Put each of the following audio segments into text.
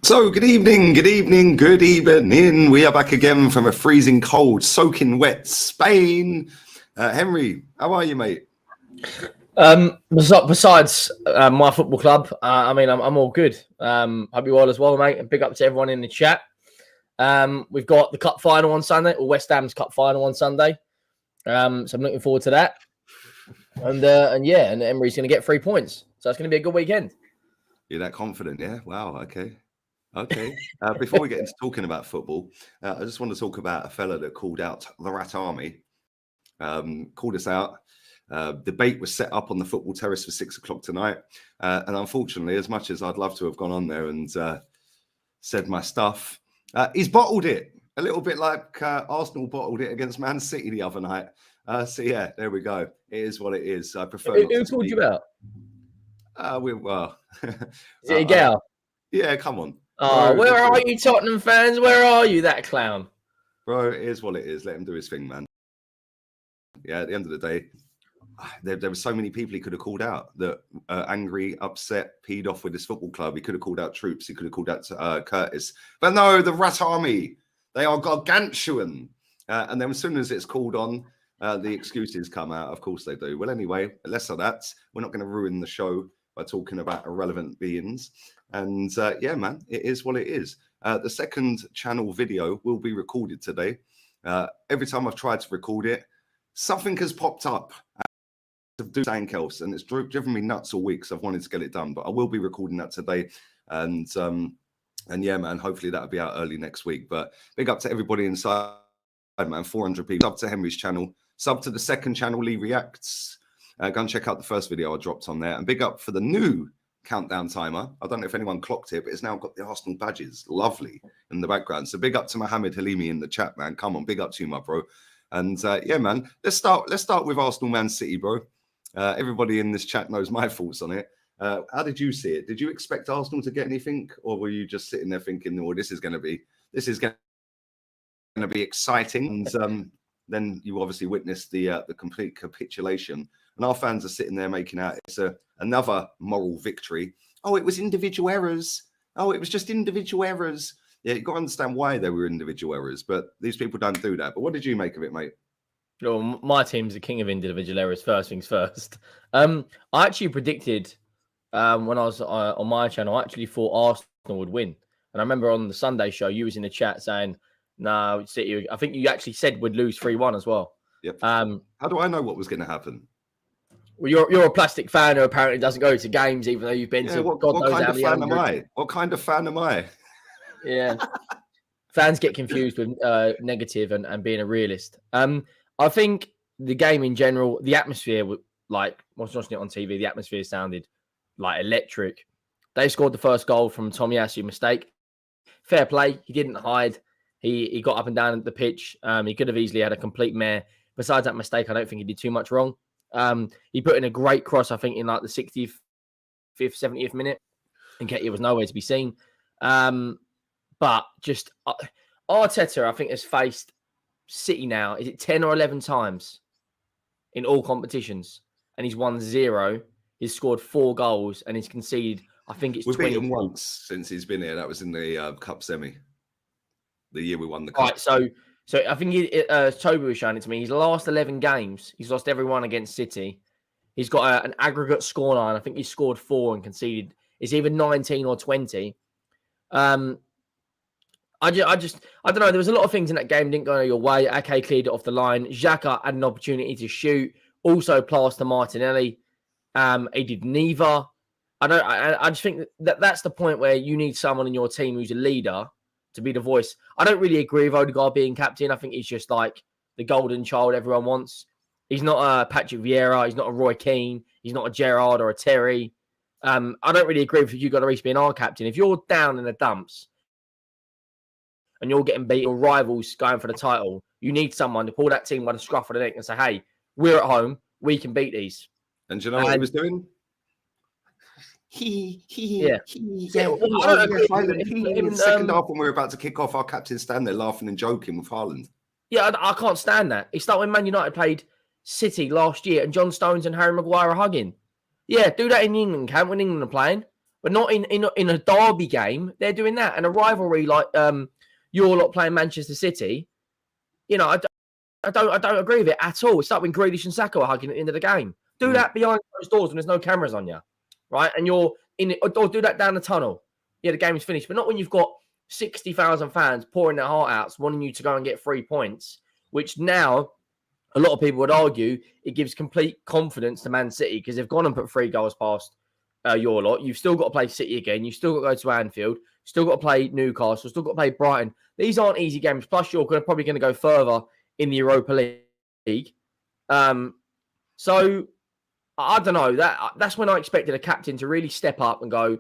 So, good evening, good evening, good evening. We are back again from a freezing cold, soaking wet Spain. Henry, how are you, mate? Besides my football club, I'm all good. Hope you all as well, mate. And big up to everyone in the chat. We've got the cup final on Sunday, or West Ham's cup final on Sunday. So I'm looking forward to that. And Emery's going to get 3 points, so it's going to be a good weekend. You're that confident, yeah? Wow, okay. Before we get into talking about football, I just want to talk about a fella that called out the Rat Army. Called us out. Debate was set up on the football terrace for 6 o'clock tonight. And unfortunately, as much as I'd love to have gone on there and said my stuff, he's bottled it. A little bit like Arsenal bottled it against Man City the other night. So yeah, there we go. It is what it is. I prefer. Who called you out? Is it a gal? Yeah, come on. Oh, where are you, Tottenham fans? Where are you, that clown? Bro, it is what it is. Let him do his thing, man. Yeah, at the end of the day, there were so many people he could have called out that angry, upset, peed off with his football club. He could have called out Troops. He could have called out Curtis. But no, the Rat Army, they are gargantuan. And then as soon as it's called on, the excuses come out. Of course they do. Well, anyway, less of that. We're not going to ruin the show by talking about irrelevant beings. And yeah, man, it is what it is. The second channel video will be recorded today. Every time I've tried to record it, something has popped up to do something else, and it's driven me nuts all week. So I've wanted to get it done, but I will be recording that today. And yeah, man, hopefully that'll be out early next week. But big up to everybody inside, man. 400 people. Sub to Henry's channel. Sub to the second channel, Lee Reacts. Go and check out the first video I dropped on there. And big up for the new countdown timer. I don't know if anyone clocked it, but it's now got the Arsenal badges, lovely, in the background. So big up to Mohammed Halimi in the chat, man. Come on, big up to you, my bro. And yeah, man, let's start with Arsenal Man City, bro. Everybody in this chat knows my thoughts on it. How did you see it? Did you expect Arsenal to get anything, or were you just sitting there thinking, "Oh, this is going to be exciting"? And then you obviously witnessed the complete capitulation, and our fans are sitting there making out it's another moral victory. Oh, it was individual errors. Oh, it was just individual errors. Yeah, you've got to understand why they were individual errors, but these people don't do that. But what did you make of it, mate? Well, my team's the king of individual errors. First things first. I actually predicted when I was on my channel, I actually thought Arsenal would win. And I remember on the Sunday show, you was in the chat saying, "No, City." I think you actually said would lose 3-1 as well. Yep. How do I know what was going to happen? Well, you're a plastic fan who apparently doesn't go to games, even though you've been to. What kind of fan am I? What kind of fan am I? Yeah, fans get confused with negative and being a realist. I think the game in general, the atmosphere, like, I was watching it on TV, the atmosphere sounded like electric. They scored the first goal from Tomiyasu, mistake. Fair play. He didn't hide. He got up and down the pitch. He could have easily had a complete mare. Besides that mistake, I don't think he did too much wrong. He put in a great cross, I think, in like the 65th, 70th minute. And Nketiah was nowhere to be seen. But just Arteta, I think, has faced City now. Is it 10 or 11 times in all competitions? And he's won 0. He's scored 4 goals and he's conceded, I think it's 20. We've beaten once since he's been here. That was in the Cup semi. The year we won the Cup. Right, so I think Toby was showing it to me. His last 11 games, he's lost every one against City. He's got an aggregate scoreline. I think he scored 4 and conceded. It's either 19 or 20. I don't know. There was a lot of things in that game didn't go your way. Ake cleared it off the line. Xhaka had an opportunity to shoot. Also passed to Martinelli. He did neither. I just think that's the point where you need someone in your team who's a leader to be the voice. I don't really agree with Odegaard being captain. I think he's just like the golden child everyone wants. He's not a Patrick Vieira. He's not a Roy Keane. He's not a Gerrard or a Terry. I don't really agree with Hugo Lloris being our captain. If you're down in the dumps and you're getting beat, your rivals going for the title, you need someone to pull that team by the scruff of the neck and say, "Hey, we're at home. We can beat these." And do you know what he was doing? In the second half, when we were about to kick off, our captain stand there laughing and joking with Haaland. Yeah, I can't stand that. It's like when Man United played City last year and John Stones and Harry Maguire are hugging. Yeah, do that in England camp when England are playing. but not in a derby game. They're doing that, and a rivalry like your lot playing Manchester City. You know, I don't agree with it at all. It's like when Grealish and Saka are hugging at the end of the game. Do that behind closed doors when there's no cameras on you, right? And you're in it, or do that down the tunnel. Yeah, the game is finished, but not when you've got 60,000 fans pouring their heart out, wanting you to go and get 3 points. Which now a lot of people would argue it gives complete confidence to Man City because they've gone and put 3 goals past your lot. You've still got to play City again. You've still got to go to Anfield. Still got to play Newcastle. Still got to play Brighton. These aren't easy games. Plus, you're probably going to go further in the Europa League. So I don't know. That's when I expected a captain to really step up and go,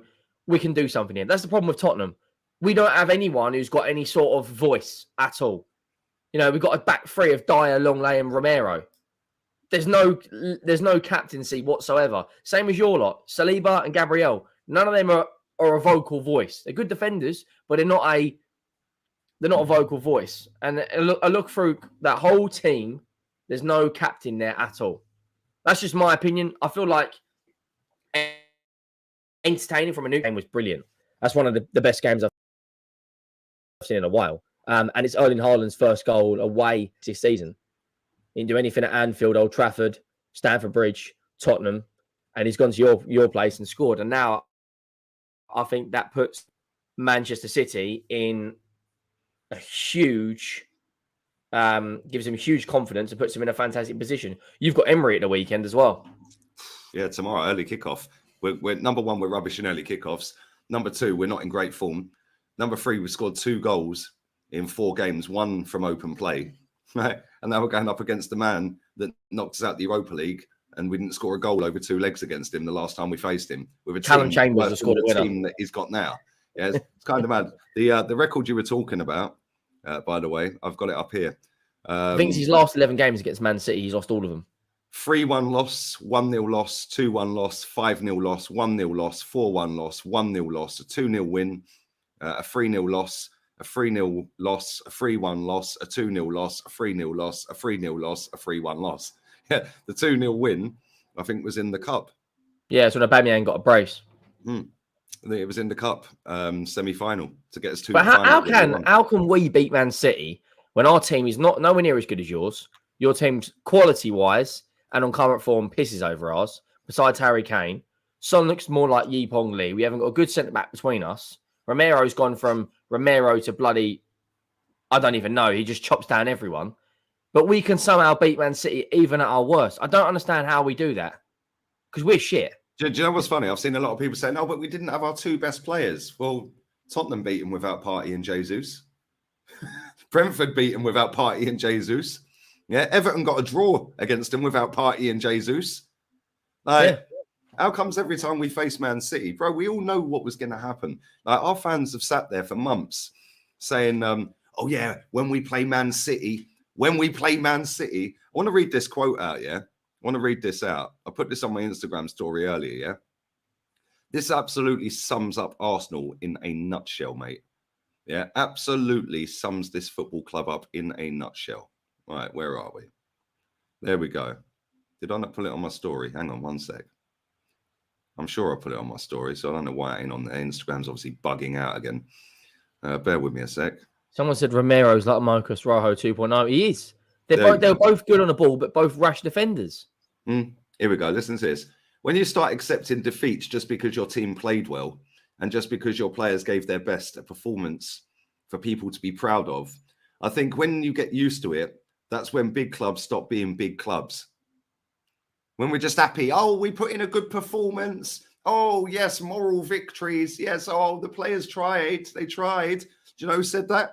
we can do something here. That's the problem with Tottenham. We don't have anyone who's got any sort of voice at all. You know, we've got a back three of Dyer, Longley, and Romero. There's no captaincy whatsoever. Same as your lot, Saliba and Gabriel. None of them are a vocal voice. They're good defenders, but they're not a vocal voice. And I look through that whole team. There's no captain there at all. That's just my opinion. I feel like entertaining from a new game was brilliant. That's one of the best games I've seen in a while. And it's Erling Haaland's first goal away this season. He didn't do anything at Anfield, Old Trafford, Stamford Bridge, Tottenham, and he's gone to your place and scored. And now I think that puts Manchester City in a huge, gives him huge confidence and puts him in a fantastic position. You've got Emery at the weekend as well. Yeah, tomorrow, early kickoff. We're number one, we're rubbish in early kickoffs. Number two, we're not in great form. Number three, we scored 2 goals in 4 games, 1 from open play. Right? And now we're going up against the man that knocked us out the Europa League, and we didn't score a goal over 2 legs against him the last time we faced him. With a Callum Chambers scored a winner. Team that he's got now. Yeah, it's kind of mad. The record you were talking about, by the way, I've got it up here. I think it's his last 11 games against Man City. He's lost all of them. 3-1 loss, 1-0 loss, 2-1 loss, 5-0 loss, 1-0 loss, 4-1 loss, 1-0 loss, a 2-0 win, a 3-0 loss, a 3-0 loss, a 3-1 loss, a 2-0 loss, a 3-0 loss, a 3-0 loss, a 3-1 loss. Yeah, the 2-0 win, I think, was in the cup. Yeah, so Aubameyang got a brace. I think it was in the cup semi-final to get us to. But how can we beat Man City when our team is nowhere near as good as yours? Your team's quality-wise and on current form pisses over ours. Besides Harry Kane, Son looks more like Yipong Lee. We haven't got a good centre back between us. Romero's gone from Romero to bloody, I don't even know. He just chops down everyone. But we can somehow beat Man City even at our worst. I don't understand how we do that because we're shit. Do you know what's funny? I've seen a lot of people saying, "Oh, but we didn't have our 2 best players." Well, Tottenham beat him without Partey and Jesus. Brentford beat him without Partey and Jesus. Yeah, Everton got a draw against him without Partey and Jesus. How comes every time we face Man City, bro? We all know what was going to happen. Like, our fans have sat there for months saying, "Oh yeah, when we play Man City." I want to read this quote out. Yeah, I want to read this out. I put this on my Instagram story earlier. Yeah, this absolutely sums up Arsenal in a nutshell, mate. Yeah, absolutely sums this football club up in a nutshell. All right, where are we? There we go. Did I not put it on my story? Hang on one sec. I'm sure I put it on my story, so I don't know why it ain't on there. Instagram's obviously bugging out again. Bear with me a sec. Someone said Romero's like Marcus Rojo 2.0. He is. They're both good on the ball, but both rash defenders. Here we go. Listen to this. When you start accepting defeats just because your team played well and just because your players gave their best a performance for people to be proud of, I think when you get used to it, that's when big clubs stop being big clubs. When we're just happy, oh, we put in a good performance. Oh, yes, moral victories. Yes, oh, the players tried. They tried. Do you know who said that?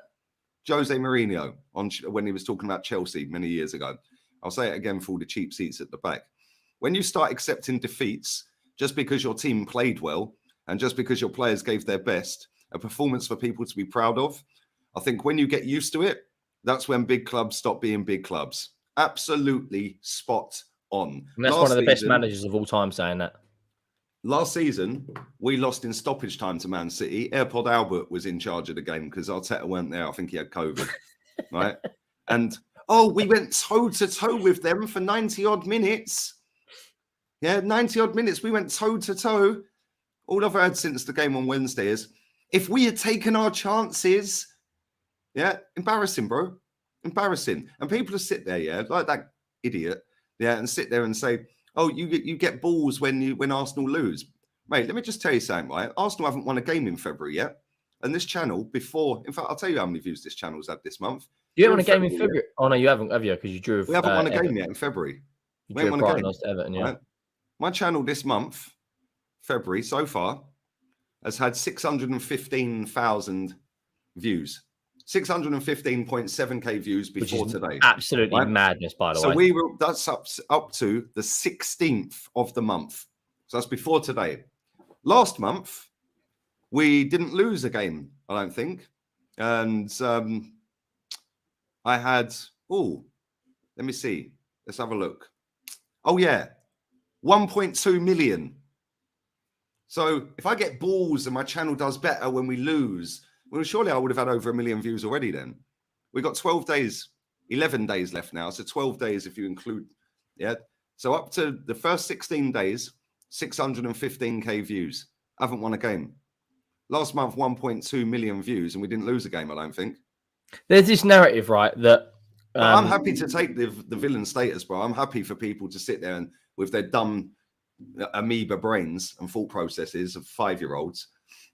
Jose Mourinho, when he was talking about Chelsea many years ago. I'll say it again for all the cheap seats at the back. When you start accepting defeats just because your team played well and just because your players gave their best, a performance for people to be proud of, I think when you get used to it, that's when big clubs stop being big clubs. Absolutely spot on. And that's one of the best managers of all time saying that. Last season, we lost in stoppage time to Man City. AirPod Albert was in charge of the game because Arteta weren't there. I think he had COVID, right? And, we went toe-to-toe with them for 90-odd minutes. Yeah, 90-odd minutes. We went toe-to-toe. All I've heard since the game on Wednesday is, if we had taken our chances, yeah, embarrassing, bro. Embarrassing. And people will sit there, yeah, like that idiot, yeah, and sit there and say, oh, you get balls when Arsenal lose. Mate, let me just tell you something, right? Arsenal haven't won a game in February yet. And this channel before, in fact, I'll tell you how many views this channel's had this month. You haven't won a game in February? Oh, no, you haven't, have you? Because you drew. We haven't won a game yet in February. We haven't won a game. Lost to Everton, yeah. Right? My channel this month, February, so far, has had 615,000 views. 615.7k views before today. Absolutely madness, by the way. So that's up to the 16th of the month. So that's before today. Last month, we didn't lose a game, I don't think. And I had, let me see. Let's have a look. Oh, yeah. 1.2 million. So if I get balls and my channel does better when we lose, well, surely I would have had over 1 million views already then. We've got 12 days, 11 days left now. So 12 days if you include, yeah. So up to the first 16 days, 615k views. I haven't won a game. Last month, 1.2 million views, and we didn't lose a game, I don't think. There's this narrative, right, that... I'm happy to take the villain status, bro. I'm happy for people to sit there and with their dumb amoeba brains and thought processes of 5-year-olds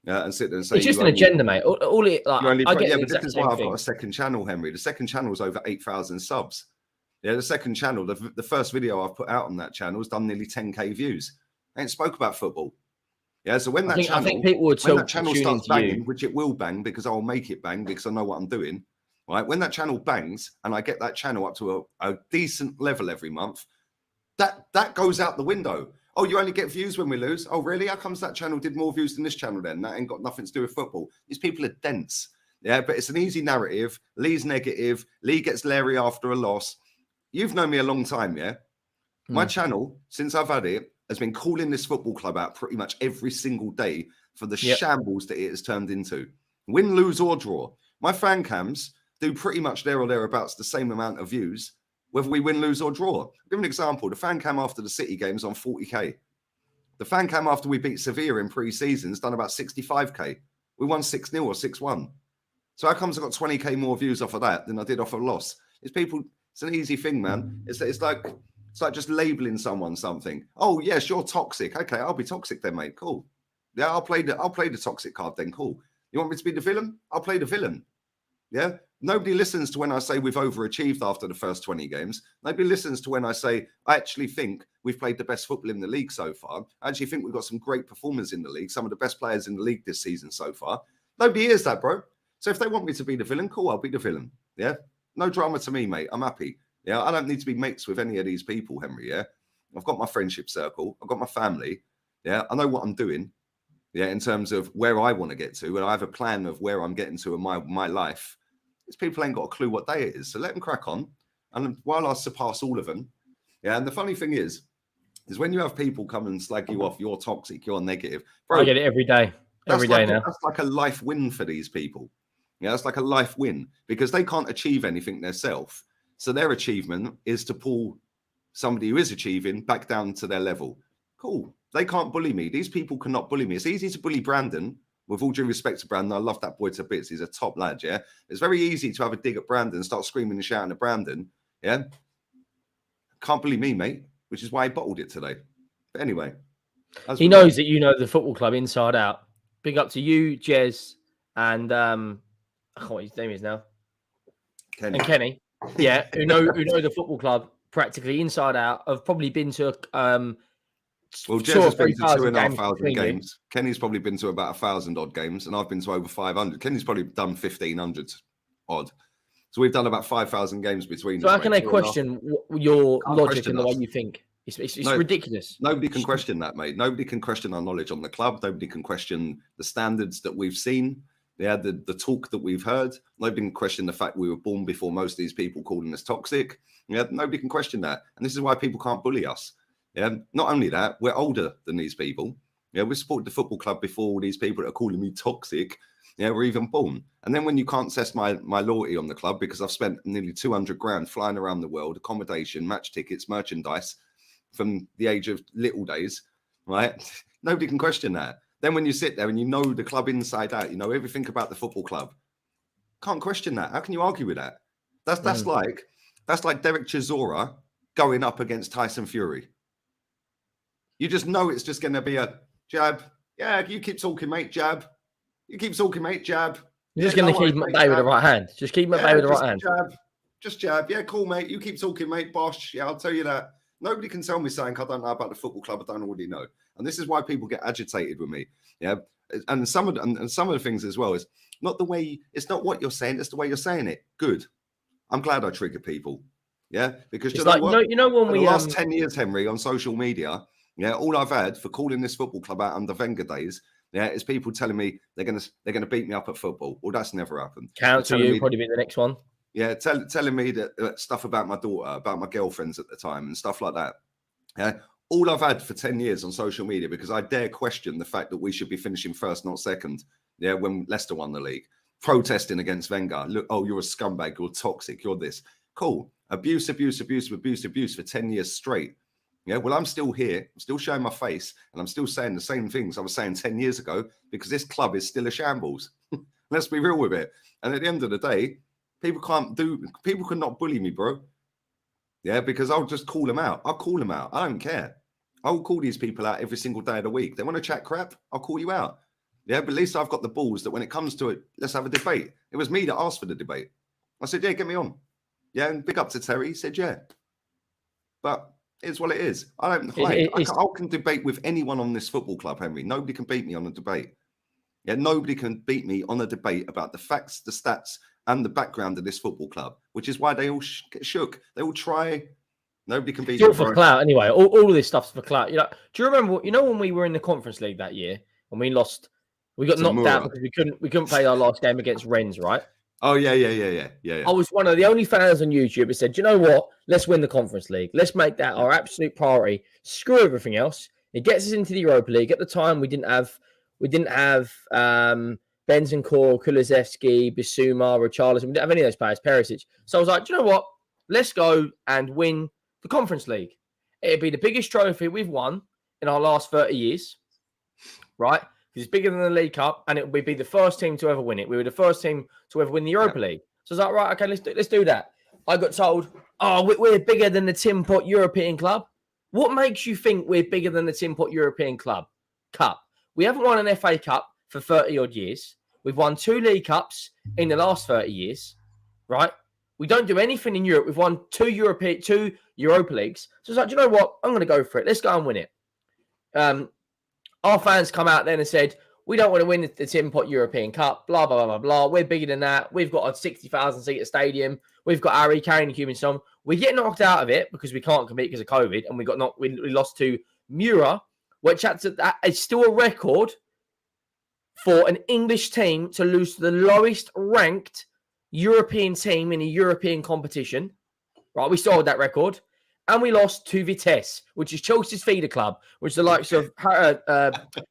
and sit there and say... It's just an agenda, mate. All it, like, I get but this is why I've got a second channel, Henry. The second channel is over 8,000 subs. Yeah, the second channel, the first video I've put out on that channel has done nearly 10k views. I ain't spoke about football. Yeah, so when that channel starts banging, which it will bang because I'll make it bang because I know what I'm doing, right? When that channel bangs and I get that channel up to a decent level every month, that goes out the window. Oh, you only get views when we lose? Oh, really? How comes that channel did more views than this channel then? That ain't got nothing to do with football. These people are dense. Yeah, but it's an easy narrative. Lee's negative. Lee gets Larry after a loss. You've known me a long time, yeah? My channel, since I've had it, has been calling this football club out pretty much every single day for the shambles that it has turned into. Win, lose, or draw. My fan cams do pretty much there or thereabouts the same amount of views, whether we win, lose, or draw. I'll give an example. The fan cam after the City game is on 40k. The fan cam after we beat Sevilla in pre-season has done about 65k. We won 6-0 or 6-1. So how comes I got 20k more views off of that than I did off a loss? It's an easy thing, man. It's like just labeling someone something. Oh, yes, you're toxic. Okay, I'll be toxic then, mate. Cool. Yeah, I'll play the toxic card then. Cool. You want me to be the villain? I'll play the villain. Yeah. Nobody listens to when I say we've overachieved after the first 20 games. Nobody listens to when I say I actually think we've played the best football in the league so far. I actually think we've got some great performers in the league, some of the best players in the league this season so far. Nobody hears that, bro. So if they want me to be the villain, cool, I'll be the villain. Yeah. No drama to me, mate. I'm happy. Yeah, I don't need to be mates with any of these people, Henry, yeah? I've got my friendship circle. I've got my family, yeah? I know what I'm doing, yeah, in terms of where I want to get to, and I have a plan of where I'm getting to in my life. These people ain't got a clue what day it is, so let them crack on. And while I surpass all of them, yeah, and the funny thing is when you have people come and slag you off, you're toxic, you're negative. Bro, I get it every day. Every day now. That's like a life win for these people. Yeah, that's like a life win because they can't achieve anything themselves. So their achievement is to pull somebody who is achieving back down to their level. Cool. They can't bully me. These people cannot bully me. It's easy to bully Brandon. With all due respect to Brandon, I love that boy to bits. He's a top lad, yeah? It's very easy to have a dig at Brandon, start screaming and shouting at Brandon, yeah? Can't bully me, mate, which is why I bottled it today. But anyway. He knows that you know the football club inside out. Big up to you, Jez, and I can't know what his name is now. Kenny. And Kenny. Yeah, who know the football club practically inside out. I've probably been to well, Jez has been to 2,500 games. Kenny's probably been to about 1,000 odd games, and I've been to over 500. Kenny's probably done 1,500 odd. So we've done about 5,000 games between us. So how can they question your logic and the way you think? It's ridiculous. Nobody can question that, mate. Nobody can question our knowledge on the club. Nobody can question the standards that we've seen. Yeah, the talk that we've heard. Nobody can question the fact we were born before most of these people calling us toxic. Yeah, nobody can question that. And this is why people can't bully us. Yeah, not only that, we're older than these people. Yeah, we supported the football club before all these people that are calling me toxic. Yeah, were even born. And then when you can't test my loyalty on the club because I've spent nearly 200 grand flying around the world, accommodation, match tickets, merchandise from the age of little days, right? Nobody can question that. Then when you sit there and you know the club inside out, you know everything about the football club, can't question that. How can you argue with that? That's like Derek Chisora going up against Tyson Fury. You just know it's just going to be a jab. Yeah, you keep talking, mate. Jab. You keep talking, mate. Jab. You're just going to keep him at bay with the right hand. Just keep him at bay with the right hand. Jab. Just jab. Yeah, cool, mate. You keep talking, mate. Bosh. Yeah, I'll tell you that. Nobody can tell me something I don't know about the football club I don't already know. And this is why people get agitated with me. Yeah. And some of the things as well is not the way, it's not what you're saying, it's the way you're saying it. Good. I'm glad I trigger people. Yeah. Because it's like, you know when for the last 10 years, Henry, on social media, yeah, all I've had for calling this football club out under Wenger days, yeah, is people telling me they're gonna beat me up at football. Well, that's never happened. Council, you probably be the next one. Yeah, telling me that stuff about my daughter, about my girlfriends at the time, and stuff like that. Yeah, all I've had for 10 years on social media, because I dare question the fact that we should be finishing first, not second. Yeah, when Leicester won the league, protesting against Wenger. Look, oh, you're a scumbag, you're toxic, you're this. Cool. Abuse for 10 years straight. Yeah, well, I'm still here. I'm still showing my face, and I'm still saying the same things I was saying 10 years ago, because this club is still a shambles. Let's be real with it. And at the end of the day, people cannot bully me, bro. Yeah, because I'll just call them out. I'll call them out. I don't care. I will call these people out every single day of the week. They want to chat crap, I'll call you out. Yeah, but at least I've got the balls that when it comes to it, let's have a debate. It was me that asked for the debate. I said, yeah, get me on. Yeah, and big up to Terry. He said, yeah. But it's what it is. I can debate with anyone on this football club, Henry. Nobody can beat me on a debate. Yeah, nobody can beat me on a debate about the facts, the stats, and the background of this football club, which is why they all get shook. They all try. Nobody can beat. It's all for clout anyway. All of this stuff's for clout. You know, do you remember? You know when we were in the Conference League that year and we lost, we got knocked out because we couldn't play our last game against Rennes, right? Oh yeah. I was one of the only fans on YouTube who said, you know what? Let's win the Conference League. Let's make that our absolute priority. Screw everything else. It gets us into the Europa League. At the time, we didn't have Benzema, Kulusevski, Bissouma, Richarlison. We didn't have any of those players, Perisic. So I was like, do you know what? Let's go and win the Conference League. It'd be the biggest trophy we've won in our last 30 years, right? Because it's bigger than the League Cup, and it would be the first team to ever win it. We were the first team to ever win the Europa League. So I was like, right, okay, let's do that. I got told, oh, we're bigger than the Tin Pot European Club. What makes you think we're bigger than the Tin Pot European Club Cup? We haven't won an FA Cup for 30-odd years. We've won 2 League Cups in the last 30 years, right? We don't do anything in Europe. We've won 2 Europa Leagues. So it's like, do you know what? I'm going to go for it. Let's go and win it. Our fans come out then and said, we don't want to win the Tin Pot European Cup, blah, blah, blah, blah, blah. We're bigger than that. We've got a 60,000-seater stadium. We've got Harry Kane and Human Song. We get knocked out of it because we can't compete because of COVID, and we lost to Mura, which is still a record for an English team to lose to the lowest ranked European team in a European competition. Right, we still hold that record. And we lost to Vitesse, which is Chelsea's feeder club, which the likes of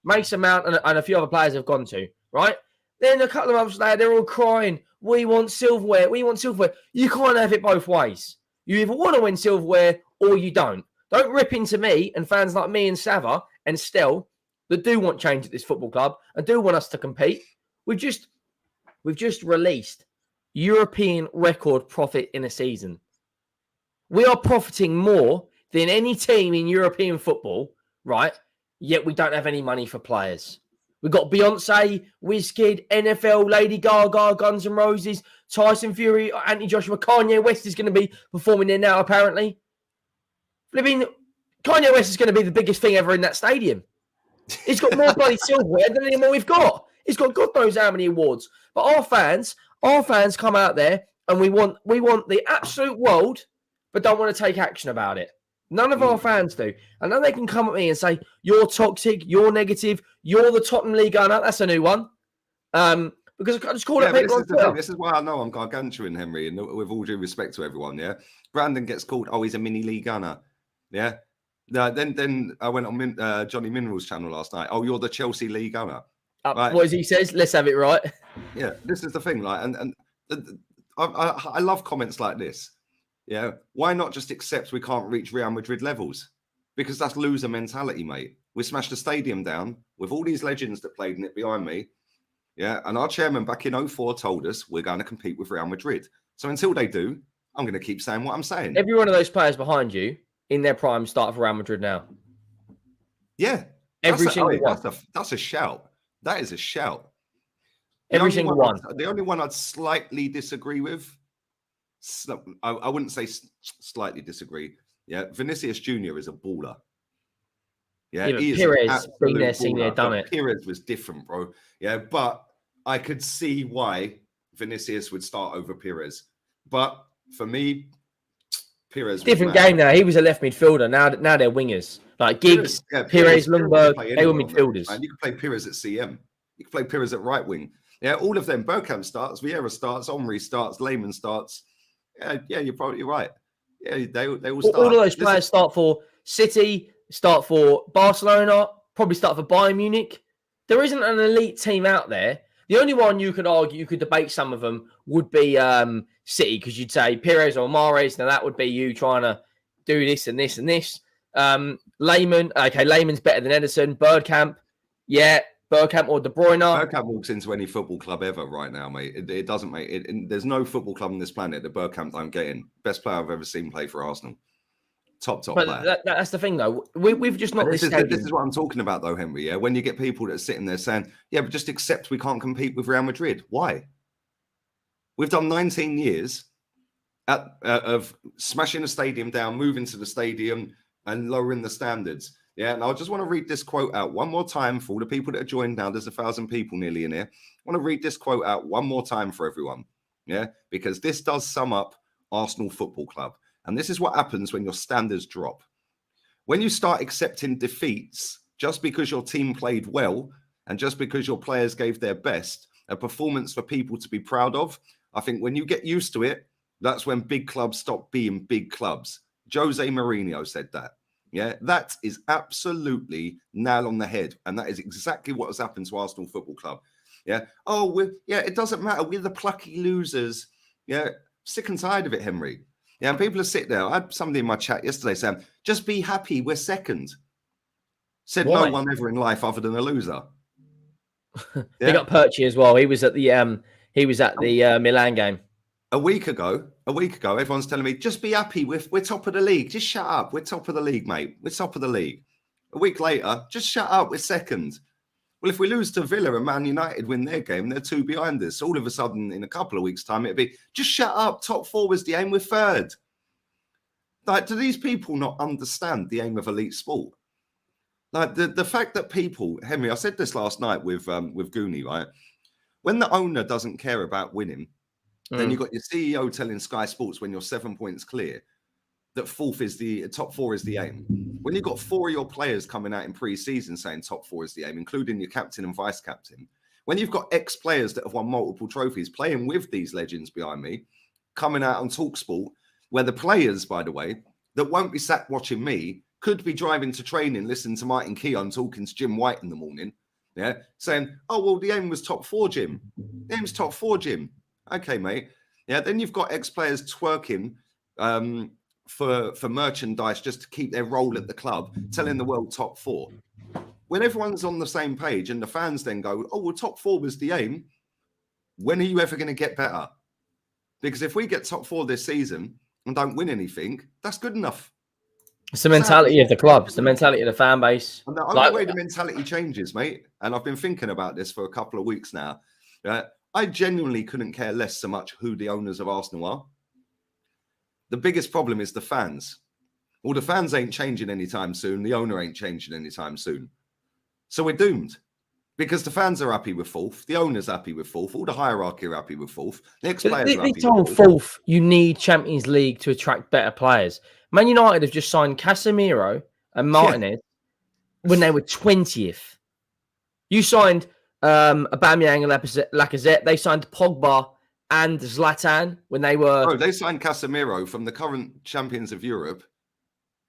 Mason Mount and a few other players have gone to, right? Then a couple of months later, they're all crying, we want silverware, we want silverware. You can't have it both ways. You either want to win silverware or you don't. Don't rip into me and fans like me and Sava and Stel that do want change at this football club and do want us to compete. We've just released European record profit in a season. We are profiting more than any team in European football, right? Yet we don't have any money for players. We've got Beyonce, Wizkid, NFL, Lady Gaga, Guns N' Roses, Tyson Fury, Anthony Joshua, Kanye West is going to be performing there now, apparently. I mean, Kanye West is going to be the biggest thing ever in that stadium. He's got more bloody silverware than anyone we've got. He's got God knows how many awards. But our fans come out there and we want the absolute world, but don't want to take action about it. None of our fans do. And then they can come at me and say, you're toxic, you're negative, you're the Tottenham League gunner. That's a new one. Because I just call it people. This is why I know I'm gargantuan, Henry, and with all due respect to everyone, yeah? Brandon gets called, oh, he's a mini league gunner. Yeah? Then I went on Johnny Mineral's channel last night. Oh, you're the Chelsea league gunner. Right. What as he says, let's have it right. Yeah, this is the thing, like, and I love comments like this. Yeah, why not just accept we can't reach Real Madrid levels? Because that's loser mentality, mate. We smashed the stadium down. with all these legends that played in it behind me. Yeah, and our chairman back in 04 told us we're going to compete with Real Madrid. So until they do, I'm going to keep saying what I'm saying. Every one of those players behind you in their prime start for Real Madrid now. Yeah. Every single one. That's a shout. That is a shout. Every single one. The only one I'd slightly disagree with, I wouldn't say slightly disagree. Yeah, Vinicius Jr. is a baller. Yeah, but he is Pires, been there, seen there, done it. Pires was different, bro. Yeah, but I could see why Vinicius would start over Pires. But for me, Pires different game now. He was a left midfielder. Now they're wingers. Like Giggs, Pires, Lundberg, they were midfielders. And you can play Pires at CM. You can play Pires at right wing. Yeah, all of them. Bergkamp starts, Vieira starts, Omri starts, Lehmann starts. Yeah, you're probably right. Yeah, they all start. All of those players start for City, start for Barcelona, probably start for Bayern Munich. There isn't an elite team out there. The only one you could argue, you could debate some of them, would be City, because you'd say Pires or Mahrez. Now that would be you trying to do this and this and this. Lehmann, okay, Lehmann's better than Ederson. Bergkamp, yeah, Bergkamp or De Bruyne. Bergkamp walks into any football club ever right now, mate. It doesn't, mate. There's no football club on this planet that Bergkamp don't get in. Best player I've ever seen play for Arsenal. Top but player. That's the thing, though. We've just not this is what I'm talking about, though, Henry. Yeah, when you get people that are sitting there saying, "Yeah, but just accept we can't compete with Real Madrid." Why? We've done 19 years of smashing a stadium down, moving to the stadium, and lowering the standards. Yeah, and I just want to read this quote out one more time for all the people that are joined now. There's 1,000 people nearly in here. I want to read this quote out one more time for everyone. Yeah, because this does sum up Arsenal Football Club. And this is what happens when your standards drop. When you start accepting defeats just because your team played well and just because your players gave their best, a performance for people to be proud of, I think when you get used to it, that's when big clubs stop being big clubs. Jose Mourinho said that. Yeah, that is absolutely nail on the head. And that is exactly what has happened to Arsenal Football Club. Yeah. Oh, it doesn't matter. We're the plucky losers. Yeah. Sick and tired of it, Henry. Yeah, and people are sitting there. I had somebody in my chat yesterday saying, just be happy, we're second. Said Why? No one ever in life other than a loser. Yeah. They got Perchy as well. He was at the Milan game. A week ago, everyone's telling me, just be happy, we're top of the league. Just shut up. We're top of the league, mate. We're top of the league. A week later, just shut up, we're second. Well, if we lose to Villa and Man United win their game, they're two behind us. All of a sudden, in a couple of weeks' time, it'd be, just shut up, top four was the aim, we're third. Like, do these people not understand the aim of elite sport? Like, the fact that people, Henry, I said this last night with Goonie, right? When the owner doesn't care about winning, then you've got your CEO telling Sky Sports when you're 7 points clear that top four is the aim. When you've got four of your players coming out in pre-season saying top four is the aim, including your captain and vice captain, when you've got ex-players that have won multiple trophies playing with these legends behind me, coming out on TalkSport, where the players, by the way, that won't be sat watching me, could be driving to training, listening to Martin Keown talking to Jim White in the morning, yeah, saying, oh, well, the aim was top four, Jim. The aim's top four, Jim. Okay, mate. Yeah, then you've got ex-players twerking for merchandise just to keep their role at the club, telling the world top four. When everyone's on the same page and the fans then go, oh, well, top four was the aim, when are you ever going to get better? Because if we get top four this season and don't win anything, that's good enough. It's the mentality of the club. It's the mentality of the fan base. And the only way the mentality changes, mate, and I've been thinking about this for a couple of weeks now, I genuinely couldn't care less so much who the owners of Arsenal are. The biggest problem is the fans. Well, the fans ain't changing anytime soon. The owner ain't changing anytime soon. So we're doomed. Because the fans are happy with fourth. The owner's happy with fourth. All the hierarchy are happy with fourth. The ex-players are happy with fourth. You need Champions League to attract better players. Man United have just signed Casemiro and Martinez when they were 20th. You signed Aubameyang and Lacazette. They signed Pogba and Zlatan when they were... Bro, they signed Casemiro from the current champions of Europe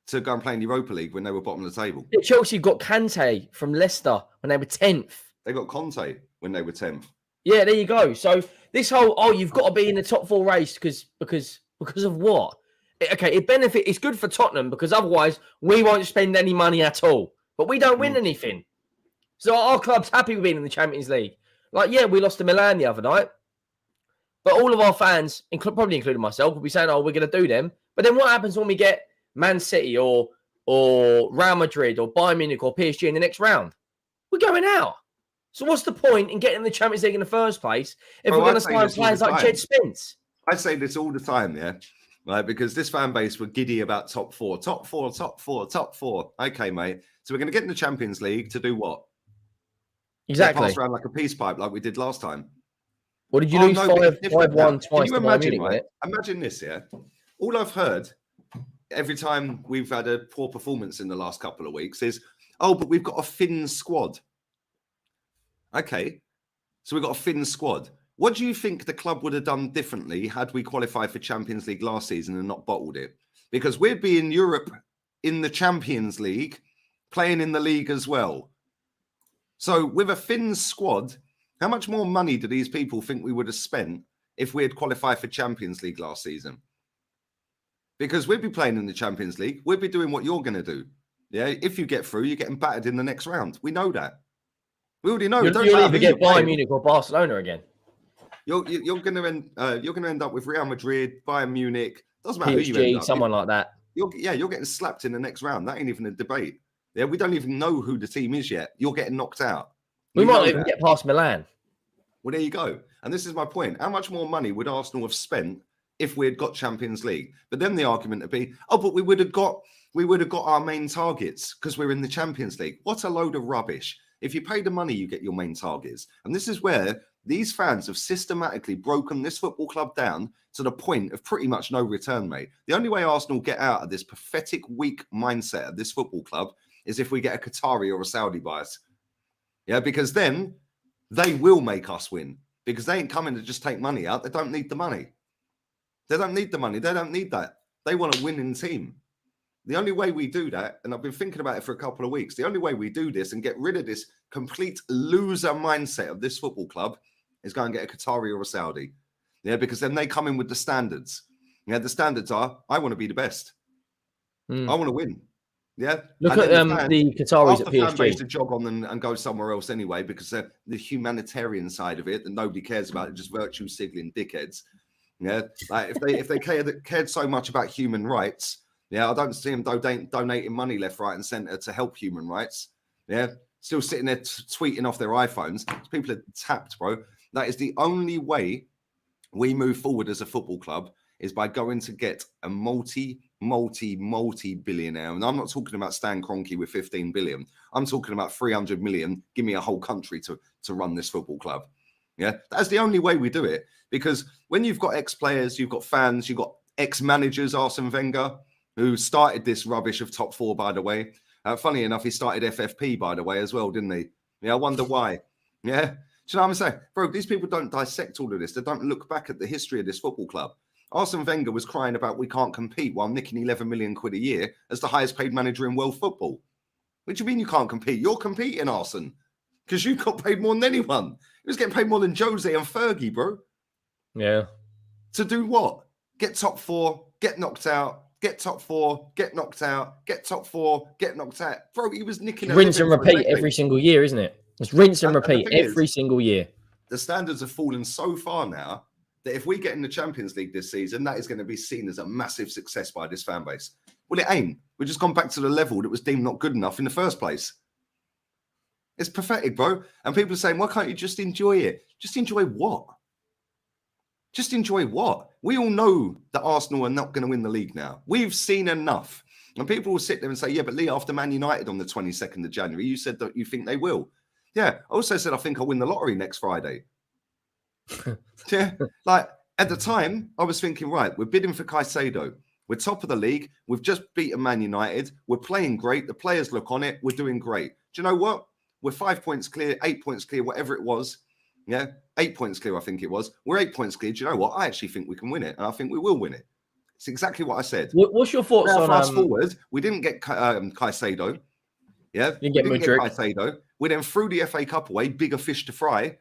to go and play in Europa League when they were bottom of the table. Yeah, Chelsea got Kante from Leicester when they were 10th. They got Conte when they were 10th. Yeah, there you go. So this whole, you've got to be in the top four race because of what? Okay, it's good for Tottenham because otherwise we won't spend any money at all. But we don't win anything. So our club's happy with being in the Champions League. Like, yeah, we lost to Milan the other night, but all of our fans, probably including myself, will be saying, "Oh, we're going to do them." But then what happens when we get Man City or Real Madrid or Bayern Munich or PSG in the next round? We're going out. So what's the point in getting in the Champions League in the first place if we're going to sign players like Jed Spence? I say this all the time, yeah, right? Because this fan base were giddy about top four. Okay, mate. So we're going to get in the Champions League to do what? Exactly. Pass around like a peace pipe like we did last time. What did you lose 5-1 twice? Can you imagine, right? Imagine this, yeah. All I've heard every time we've had a poor performance in the last couple of weeks is, "Oh, but we've got a thin squad." Okay, so we've got a thin squad. What do you think the club would have done differently had we qualified for Champions League last season and not bottled it? Because we'd be in Europe in the Champions League, playing in the league as well. So with a thin squad, how much more money do these people think we would have spent if we had qualified for Champions League last season? Because we'd be playing in the Champions League. We'd be doing what you're going to do. Yeah, if you get through, you're getting battered in the next round. We know that. We already know. You'll either get Bayern Munich or Barcelona again. You're going to end up with Real Madrid, Bayern Munich. Doesn't matter PSG, who you end up. Someone like that. You're getting slapped in the next round. That ain't even a debate. Yeah, we don't even know who the team is yet. You're getting knocked out. We might even get past Milan. Well, there you go. And this is my point. How much more money would Arsenal have spent if we had got Champions League? But then the argument would be, "Oh, but we would have got our main targets because we're in the Champions League." What a load of rubbish. If you pay the money, you get your main targets. And this is where these fans have systematically broken this football club down to the point of pretty much no return, mate. The only way Arsenal get out of this pathetic, weak mindset of this football club is if we get a Qatari or a Saudi bias. Yeah, because then they will make us win because they ain't coming to just take money out. They don't need the money. They don't need the money. They don't need that. They want a winning team. The only way we do that, and I've been thinking about it for a couple of weeks, the only way we do this and get rid of this complete loser mindset of this football club is go and get a Qatari or a Saudi. Yeah, because then they come in with the standards. Yeah, the standards are, I want to be the best. I want to win. Yeah. Look at the Qataris at PSG. Base to jog on and go somewhere else anyway, because the humanitarian side of it that nobody cares about, just virtue signaling dickheads. Yeah, like if they cared so much about human rights, yeah, I don't see them donating money left, right, and centre to help human rights. Yeah, still sitting there tweeting off their iPhones. People are tapped, bro. That is the only way we move forward as a football club is by going to get a multi-billionaire. And I'm not talking about Stan Kroenke with 15 billion. I'm talking about 300 million. Give me a whole country to run this football club. Yeah, that's the only way we do it. Because when you've got ex-players, you've got fans, you've got ex-managers, Arsene Wenger, who started this rubbish of top four, by the way. Funny enough, he started FFP, by the way, as well, didn't he? Yeah, I wonder why. Yeah. Do you know what I'm saying? Bro, these people don't dissect all of this. They don't look back at the history of this football club. Arsene Wenger was crying about we can't compete while nicking 11 million quid a year as the highest paid manager in world football. What do you mean you can't compete? You're competing, Arsene, because you got paid more than anyone. He was getting paid more than Jose and Fergie, bro. Yeah. To do what? Get top four, get knocked out, get top four, get knocked out, get top four, get knocked out. Bro, he was nicking rinse and repeat every single year, isn't it? It's rinse and repeat every single year. The standards have fallen so far now that if we get in the Champions League this season, that is going to be seen as a massive success by this fan base. Well, it ain't. We've just gone back to the level that was deemed not good enough in the first place. It's pathetic, bro. And people are saying, why can't you just enjoy it? Just enjoy what? Just enjoy what? We all know that Arsenal are not going to win the league now. We've seen enough. And people will sit there and say, yeah, but Lee, after Man United on the 22nd of January, you said that you think they will. Yeah, I also said I think I'll win the lottery next Friday. Yeah, like at the time, I was thinking, right, we're bidding for Caicedo. We're top of the league. We've just beaten Man United. We're playing great. The players look on it. We're doing great. Do you know what? We're 5 points clear, 8 points clear, whatever it was. Yeah, 8 points clear, I think it was. We're 8 points clear. Do you know what? I actually think we can win it, and I think we will win it. It's exactly what I said. What's your thoughts on... Fast forward, we didn't get Caicedo. Yeah, we didn't get Caicedo. We then threw the FA Cup away, bigger fish to fry.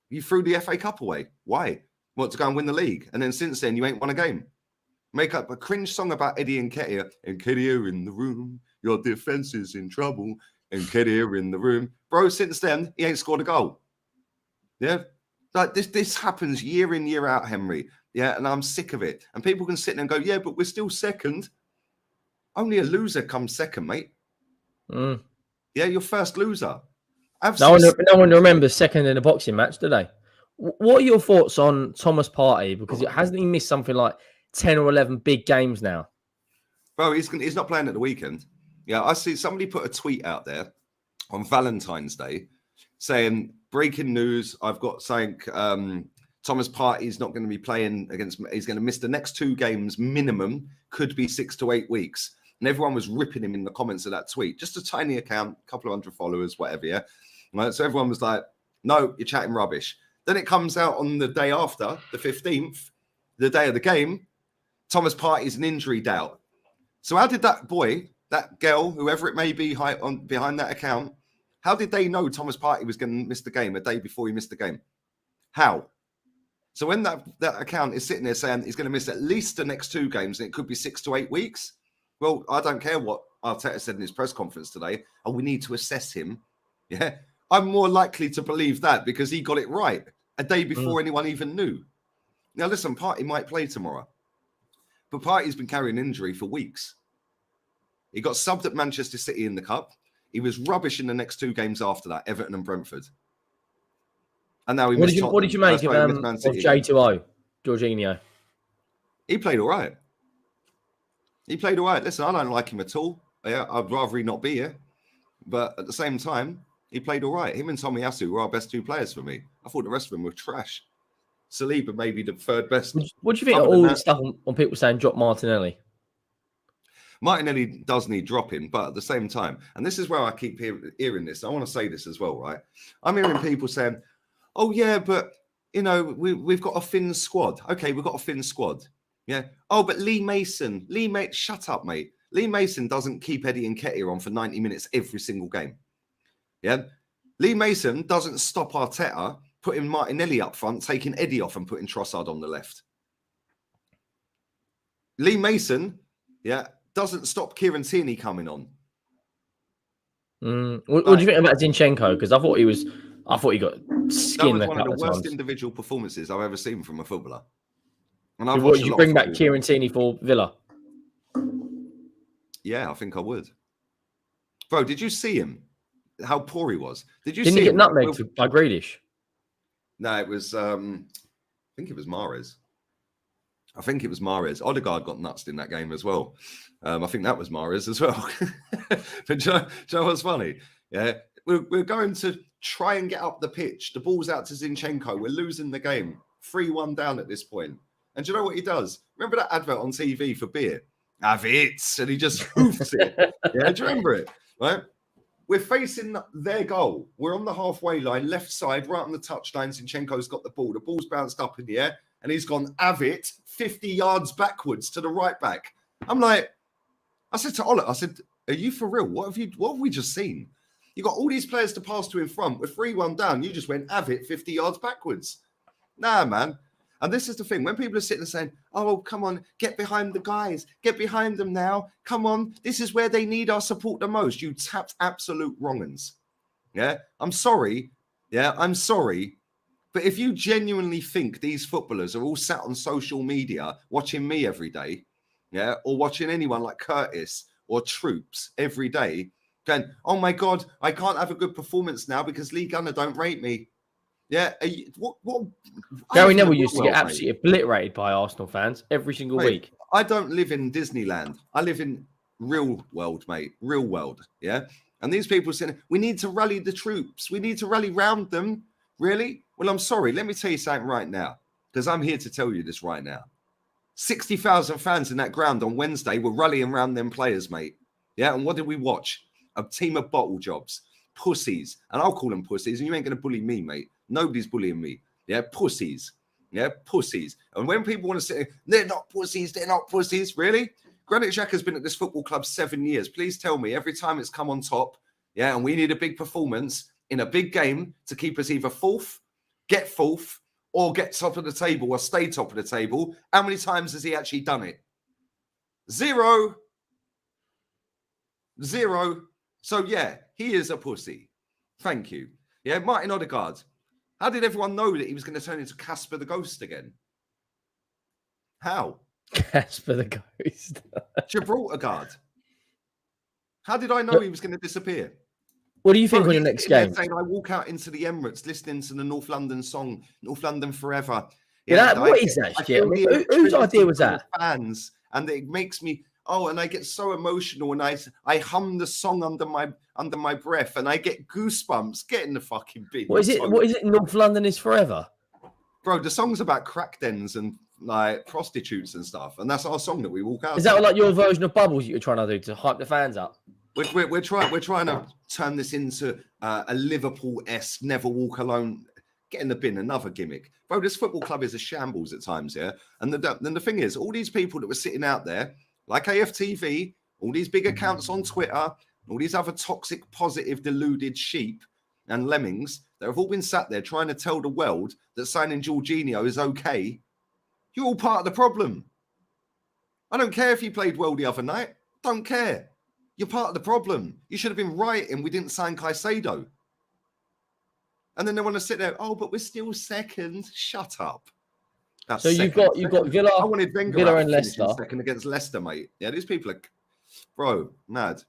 You threw the FA Cup away. Why? What, to go and win the league? And then since then, you ain't won a game. Make up a cringe song about Eddie and Nketiah. Nketiah in the room. Your defense is in trouble. Nketiah in the room. Bro, since then, he ain't scored a goal. Yeah. Like this happens year in, year out, Henry. Yeah, and I'm sick of it. And people can sit there and go, yeah, but we're still second. Only a loser comes second, mate. Mm. Yeah, you're first loser. No one remembers second in a boxing match, do they? What are your thoughts on Thomas Partey? Because it hasn't he missed something like 10 or 11 big games now? Bro, he's not playing at the weekend. Yeah, I see somebody put a tweet out there on Valentine's Day saying, breaking news, I've got saying Thomas Partey's not going to be playing against, he's going to miss the next 2 games minimum, could be 6 to 8 weeks. And everyone was ripping him in the comments of that tweet. Just a tiny account, a couple of hundred followers, whatever, yeah? Right, so everyone was like, no, you're chatting rubbish. Then it comes out on the day after, the 15th, the day of the game, Thomas Partey's an injury doubt. So how did that boy, that girl, whoever it may be behind that account, how did they know Thomas Partey was going to miss the game a day before he missed the game? How? So when that account is sitting there saying he's going to miss at least the next 2 games and it could be 6 to 8 weeks, well, I don't care what Arteta said in his press conference today. Oh, we need to assess him. Yeah, I'm more likely to believe that because he got it right a day before anyone even knew. Now, listen, Partey might play tomorrow, but Partey's been carrying injury for weeks. He got subbed at Manchester City in the Cup. He was rubbish in the next 2 games after that, Everton and Brentford. And now he missed Tottenham. What did you make of J2O, Jorginho? He played all right. He played all right. Listen, I don't like him at all. Yeah, I'd rather he not be here. But at the same time, he played all right. Him and Tomiyasu were our best 2 players for me. I thought the rest of them were trash. Saliba may be the 3rd best. What do you think of all this stuff on people saying drop Martinelli? Martinelli does need dropping, but at the same time, and this is where I keep hearing this. I want to say this as well, right? I'm hearing people saying, oh, yeah, but, you know, we've got a thin squad. Okay, we've got a thin squad. Yeah. Oh, but Lee Mason. Shut up, mate. Lee Mason doesn't keep Eddie Nketiah on for 90 minutes every single game. Yeah. Lee Mason doesn't stop Arteta putting Martinelli up front, taking Eddie off and putting Trossard on the left. Lee Mason, yeah, doesn't stop Kieran Tierney coming on. What do you think about Zinchenko? Because I thought he got skinned. That was one of the worst individual performances I've ever seen from a footballer. And would you bring back Kieran Tierney for Villa? Yeah, I think I would. Bro, did you see him? How poor he was. Didn't he get nutmegged by Grealish? No, it was. I think it was Mahrez. Odegaard got nutsed in that game as well. I think that was Mahrez as well. But Joe, what's funny? Yeah, we're going to try and get up the pitch. The ball's out to Zinchenko. We're losing the game. 3-1 down at this point. And do you know what he does? Remember that advert on TV for beer? Have it. And he just hoofs it. Yeah, do you remember it? Right? We're facing their goal. We're on the halfway line, left side, right on the touchline. Zinchenko's got the ball. The ball's bounced up in the air. And he's gone, have it, 50 yards backwards to the right back. I'm like, I said to Ola, I said, are you for real? What have we just seen? You got all these players to pass to in front. We're 3-1 down. You just went, have it, 50 yards backwards. Nah, man. And this is the thing. When people are sitting there saying, oh, come on, get behind the guys. Get behind them now. Come on. This is where they need our support the most. You tapped absolute wrong-uns. Yeah? I'm sorry. Yeah, I'm sorry. But if you genuinely think these footballers are all sat on social media watching me every day, yeah, or watching anyone like Curtis or Troops every day, going, oh my God, I can't have a good performance now because Lee Gunner don't rate me. Yeah, what? Gary Neville used to get absolutely obliterated by Arsenal fans every single week. I don't live in Disneyland. I live in real world, mate. Real world, yeah? And these people saying, we need to rally the troops. We need to rally round them. Really? Well, I'm sorry. Let me tell you something right now, because I'm here to tell you this right now. 60,000 fans in that ground on Wednesday were rallying around them players, mate. Yeah, and what did we watch? A team of bottle jobs, pussies. And I'll call them pussies, and you ain't going to bully me, mate. Nobody's bullying me. Yeah, pussies. Yeah, pussies. And when people want to say, they're not pussies, really? Granit Xhaka's been at this football club 7 years. Please tell me, every time it's come on top, yeah, and we need a big performance in a big game to keep us either fourth, or get top of the table or stay top of the table, how many times has he actually done it? Zero. So, yeah, he is a pussy. Thank you. Yeah, Martin Odegaard. How did everyone know that he was going to turn into Casper the Ghost again? How? Casper the Ghost. Gibraltar guard. How did I know he was going to disappear? What do you think Bro, on your he's next sitting there game? saying, I walk out into the Emirates listening to the North London song, North London Forever. Yeah, what is that I shit? I feel mean, the whose electricity idea was from the that? fans, and it makes me and I get so emotional, and I hum the song under my breath, and I get goosebumps. Get in the fucking bin. What is it? What is it? North London is forever. Bro, the song's about crack dens and like prostitutes and stuff, and that's our song that we walk out. Is that like your version of Bubbles you're trying to do to hype the fans up? We're trying to turn this into a Liverpool-esque Never Walk Alone. Get in the bin, another gimmick. Bro, this football club is a shambles at times, yeah? And then the thing is, all these people that were sitting out there, like AFTV, all these big accounts on Twitter, all these other toxic, positive, deluded sheep and lemmings that have all been sat there trying to tell the world that signing Jorginho is okay, you're all part of the problem. I don't care if he played well the other night. Don't care. You're part of the problem. You should have been writing we didn't sign Caicedo. And then they want to sit there, oh, but we're still second. Shut up. That's so you've got Villa, I wanted Wenger Villa and Leicester second against Leicester, mate. Yeah, these people are, bro, mad.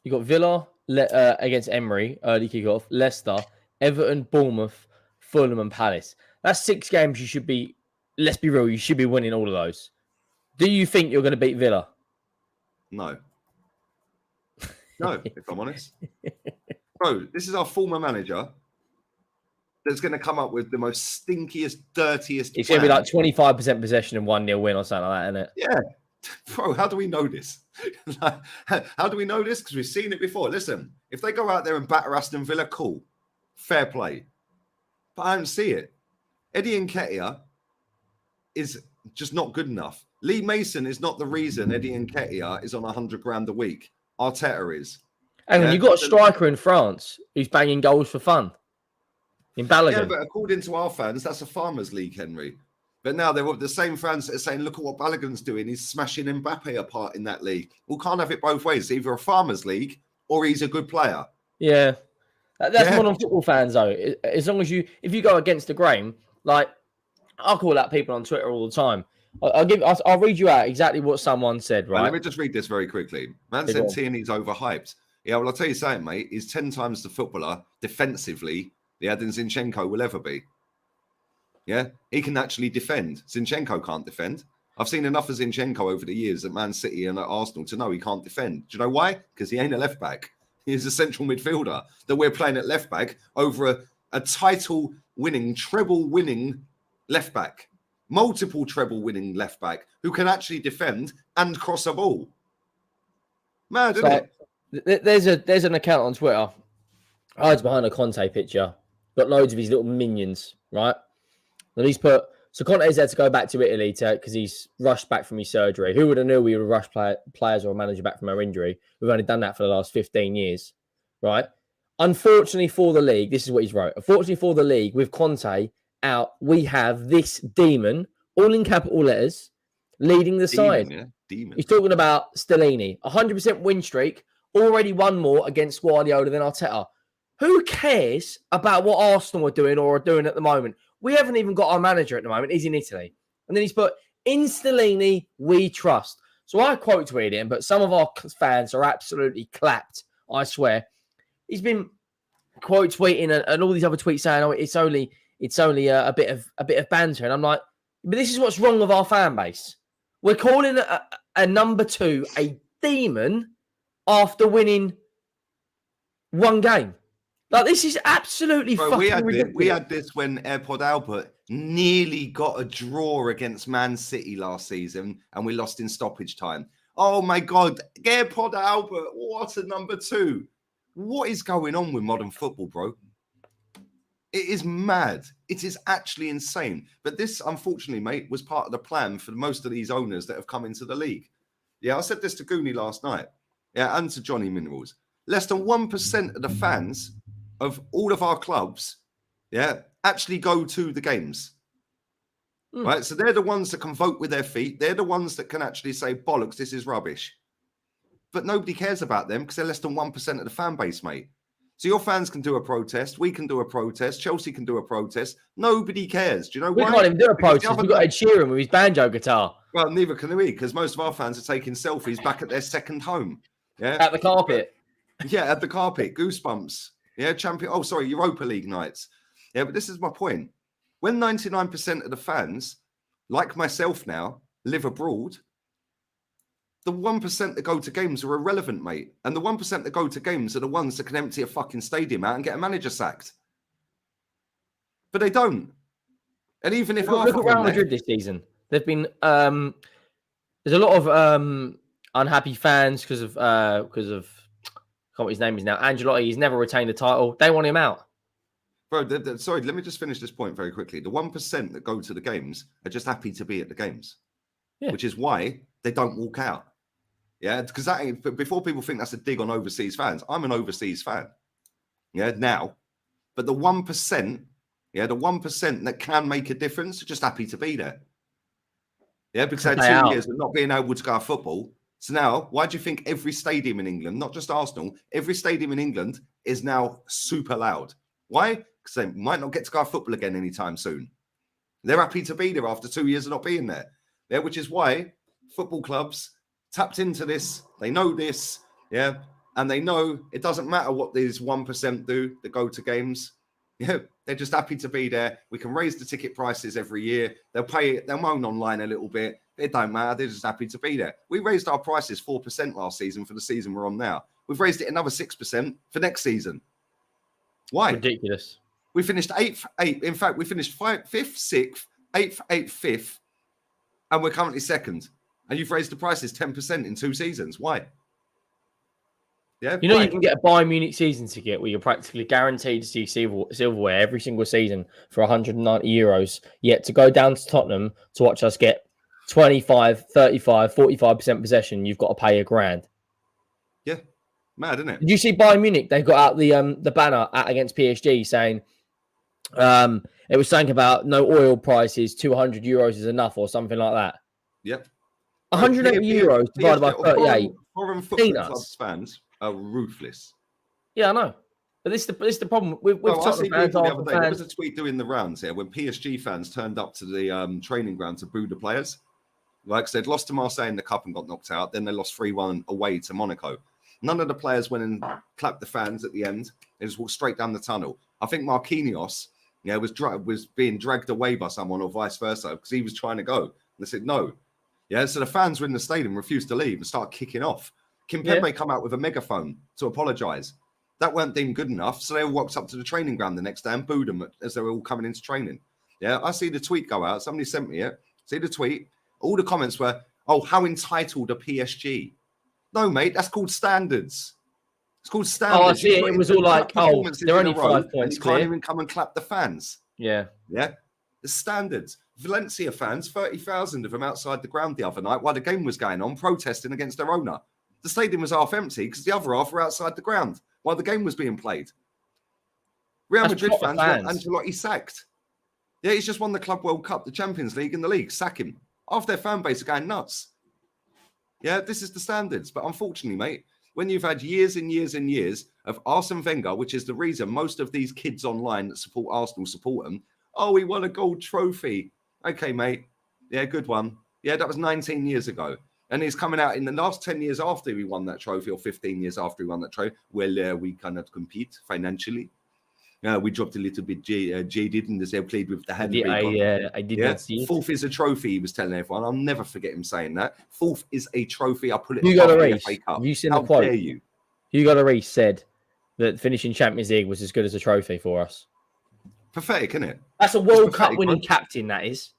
You got Villa against Emery, early kickoff. Leicester, Everton, Bournemouth, Fulham, and Palace. That's 6 games you should be. Let's be real, you should be winning all of those. Do you think you're going to beat Villa? No. No, if I'm honest. Bro, this is our former manager that's going to come up with the most stinkiest, dirtiest. It's going to be like 25% possession and 1-0 win or something like that, isn't it? Yeah. Bro, how do we know this? How do we know this? Because we've seen it before. Listen, if they go out there and batter Aston Villa, cool. Fair play. But I don't see it. Eddie Nketiah is just not good enough. Lee Mason is not the reason Eddie Nketiah is on 100 grand a week. Arteta is. Hang on, you've got a striker in France who's banging goals for fun. In Balogun. Yeah, but according to our fans, that's a farmers league, Henry. But now they're the same fans that are saying, look at what Balogun's doing. He's smashing Mbappe apart in that league. We can't have it both ways. It's either a farmers league or he's a good player. Yeah. That's modern football fans, though. As long as if you go against the grain, like, I'll call out people on Twitter all the time. I'll read you out exactly what someone said, right? Let me just read this very quickly. Man said Tierney's overhyped. Yeah, well, I'll tell you something, mate. He's 10 times the footballer defensively the Adam Zinchenko will ever be. Yeah, he can actually defend. Zinchenko can't defend. I've seen enough of Zinchenko over the years at Man City and at Arsenal to know he can't defend. Do you know why? Because he ain't a left back. He's a central midfielder that we're playing at left back over a title-winning, treble-winning left back. Multiple treble-winning left back who can actually defend and cross a ball. Mad, isn't it? There's an account on Twitter. Hides behind a Conte picture. Got loads of his little minions, right? And he's put, so Conte's had to go back to Italy because he's rushed back from his surgery. Who would have knew we would rush players or a manager back from our injury? We've only done that for the last 15 years, right? Unfortunately for the league, this is what he's wrote. Unfortunately for the league, with Conte out, we have this demon, all in capital letters, leading the side. Yeah? Demon. He's talking about Stellini. 100% win streak, already won more against Guardiola than Arteta. Who cares about what Arsenal are doing or are doing at the moment? We haven't even got our manager at the moment. He's in Italy. And then he's put, in Stellini, we trust. So I quote tweeted him, but some of our fans are absolutely clapped, I swear. He's been quote tweeting and all these other tweets saying, oh, it's only a bit of banter. And I'm like, but this is what's wrong with our fan base. We're calling a number 2 a demon after winning one game. Like, this is absolutely fucking ridiculous. We had this when AirPod Albert nearly got a draw against Man City last season and we lost in stoppage time. Oh, my God. AirPod Albert, what a number 2. What is going on with modern football, bro? It is mad. It is actually insane. But this, unfortunately, mate, was part of the plan for most of these owners that have come into the league. Yeah, I said this to Goonie last night. Yeah, and to Johnny Minerals. Less than 1% of the fans of all of our clubs, yeah, actually go to the games. Right? So they're the ones that can vote with their feet. They're the ones that can actually say, bollocks, this is rubbish. but nobody cares about them because they're less than 1% of the fan base, mate. So your fans can do a protest. We can do a protest. Chelsea can do a protest. Nobody cares. Do you know why? We can't even do a Because protest. We've got Ed Sheeran with his banjo guitar. Well, neither can we, because most of our fans are taking selfies back at their second home. Yeah. At the carpet. Yeah, at the carpet. Goosebumps. Yeah, Europa League nights. Yeah, but this is my point. When 99% of the fans, like myself now, live abroad, the 1% that go to games are irrelevant, mate. And the 1% that go to games are the ones that can empty a fucking stadium out and get a manager sacked. But they don't. And even if look at Real Madrid this season, they've been there's a lot of unhappy fans because of I can't remember what his name is now. Ancelotti. He's never retained the title. They want him out. Bro, sorry, let me just finish this point very quickly. The 1% that go to the games are just happy to be at the games, which is why they don't walk out. Yeah, because before people think that's a dig on overseas fans, I'm an overseas fan. Yeah, now. But the 1%, the 1% that can make a difference are just happy to be there. Yeah, because they had 2 years of not being able to go to football. So now, why do you think every stadium in England, not just Arsenal, every stadium in England is now super loud? Why? Because they might not get to go to football again anytime soon. They're happy to be there after 2 years of not being there. Yeah, which is why football clubs tapped into this. They know this, and they know it doesn't matter what these 1% do that go to games. Yeah, they're just happy to be there. We can raise the ticket prices every year. They'll moan online a little bit. It don't matter. They're just happy to be there. We raised our prices 4% last season for the season we're on now. We've raised it another 6% for next season. Why? Ridiculous. We finished 8th. In fact, we finished 5th, 6th, 8th, 8th, 5th, and we're currently 2nd. And you've raised the prices 10% in 2 seasons. Why? Yeah, you can get a Bayern Munich season ticket where you're practically guaranteed to see silverware every single season for 190 euros. Yet to go down to Tottenham to watch us get 25, 35, 45% possession, you've got to pay £1,000. Yeah, mad, isn't it? Did you see Bayern Munich? They got out the banner against PSG saying it was saying about no oil prices, 200 euros is enough or something like that. Yep. 180 euros divided by 38. Foreign football clubs fans are ruthless. Yeah, I know. But this is the problem with Tottenham fans. There was a tweet doing the rounds here when PSG fans turned up to the training ground to boo the players. Like I said, lost to Marseille in the cup and got knocked out. Then they lost 3-1 away to Monaco. None of the players went and clapped the fans at the end. They just walked straight down the tunnel. I think Marquinhos was being dragged away by someone or vice versa because he was trying to go. And they said no. Yeah, so the fans were in the stadium, refused to leave and start kicking off. Kimpembe come out with a megaphone to apologise. That weren't deemed good enough, so they all walked up to the training ground the next day and booed them as they were all coming into training. Yeah, I see the tweet go out. Somebody sent me it. See the tweet? All the comments were, oh, how entitled are PSG? No, mate, that's called standards. It's called standards. Oh, I see it. It was all like, oh, they're only 5 points clear. You can't even come and clap the fans. Yeah. Yeah. The standards. Valencia fans, 30,000 of them outside the ground the other night while the game was going on, protesting against their owner. The stadium was half empty because the other half were outside the ground while the game was being played. Real Madrid fans want Ancelotti sacked. Yeah, he's just won the Club World Cup, the Champions League, and the league. Sack him. Half their fan base are going nuts. Yeah, this is the standards. But unfortunately, mate, when you've had years and years and years of Arsene Wenger, which is the reason most of these kids online that support Arsenal support them, oh, we won a gold trophy. Okay, mate. Yeah, good one. Yeah, that was 19 years ago. And he's coming out in the last 10 years after he won that trophy, or 15 years after he won that trophy. Well, we cannot compete financially. We dropped a little bit jaded and they played with the hand. I did not see it. 4th is a trophy, he was telling everyone. I'll never forget him saying that. 4th is a trophy. I'll put it Hugo Lloris. Cup. You seen How the quote? dare you? Hugo Lloris said that finishing Champions League was as good as a trophy for us. Pathetic, isn't it? That's a World Cup winning captain, that is.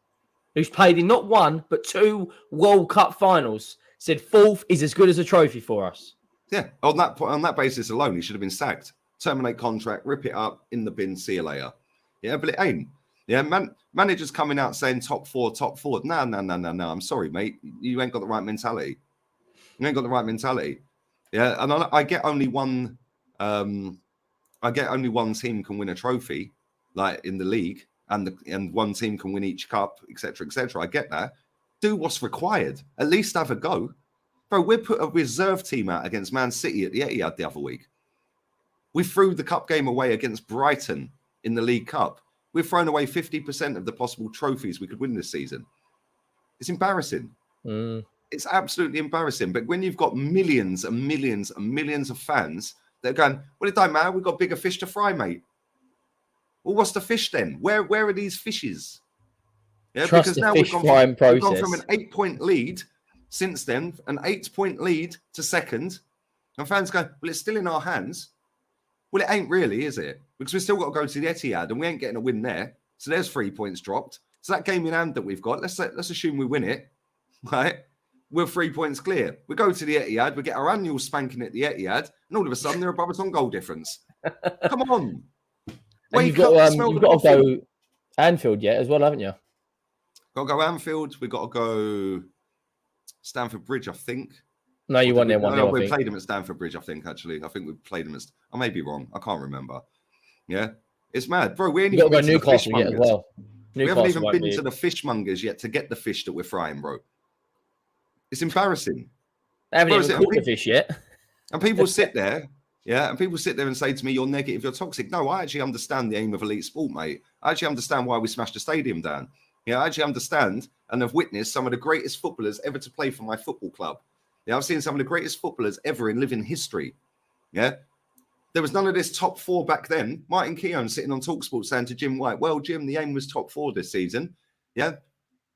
Who's played in not 1, but 2 World Cup finals. Said 4th is as good as a trophy for us. Yeah, on that basis alone, he should have been sacked. Terminate contract, rip it up, in the bin, see you later. Yeah, but it ain't. Yeah, managers coming out saying top 4. No. I'm sorry, mate. You ain't got the right mentality. You ain't got the right mentality. Yeah, and I get only one. I get only one team can win a trophy, like in the league, and one team can win each cup, etc., etc. I get that. Do what's required. At least have a go. Bro, we put a reserve team out against Man City at the Etihad the other week. We threw the cup game away against Brighton in the League Cup. We've thrown away 50% of the possible trophies we could win this season. It's embarrassing. It's absolutely embarrassing. But when you've got millions and millions and millions of fans, they're going, well, it don't matter. We've got bigger fish to fry, mate. Well, what's the fish then? Where are these fishes? Yeah, Trust because the now fish frying process. we've gone from an 8-point lead since then, an 8-point lead to second. And fans go, well, it's still in our hands. Well, it ain't really, is it? Because we've still got to go to the Etihad and we ain't getting a win there. So there's 3 points dropped. So that game in hand that we've got, let's assume we win it, right? We're 3 points clear. We go to the Etihad, we get our annual spanking at the Etihad, and all of a sudden they're above us on goal difference. Come on. And you've got to go Anfield yet as well, haven't you? Got to go Anfield. We've got to go Stamford Bridge, I think. No, you won there 1-0. We played them at Stamford Bridge, I think, actually. I think we played them I may be wrong. I can't remember. Yeah. It's mad. Bro, we ain't even been to Newcastle yet as well. We haven't even been to the fishmongers yet to get the fish that we're frying, bro. It's embarrassing. I haven't even caught the fish yet. And people sit there, and people sit there and say to me, you're negative, you're toxic. No, I actually understand the aim of elite sport, mate. I actually understand why we smashed the stadium down. Yeah, I actually understand and have witnessed some of the greatest footballers ever to play for my football club. Yeah, I've seen some of the greatest footballers ever in living history. Yeah. There was none of this top four back then. Martin Keown sitting on TalkSport saying to Jim White, well, Jim, the aim was top four this season. Yeah.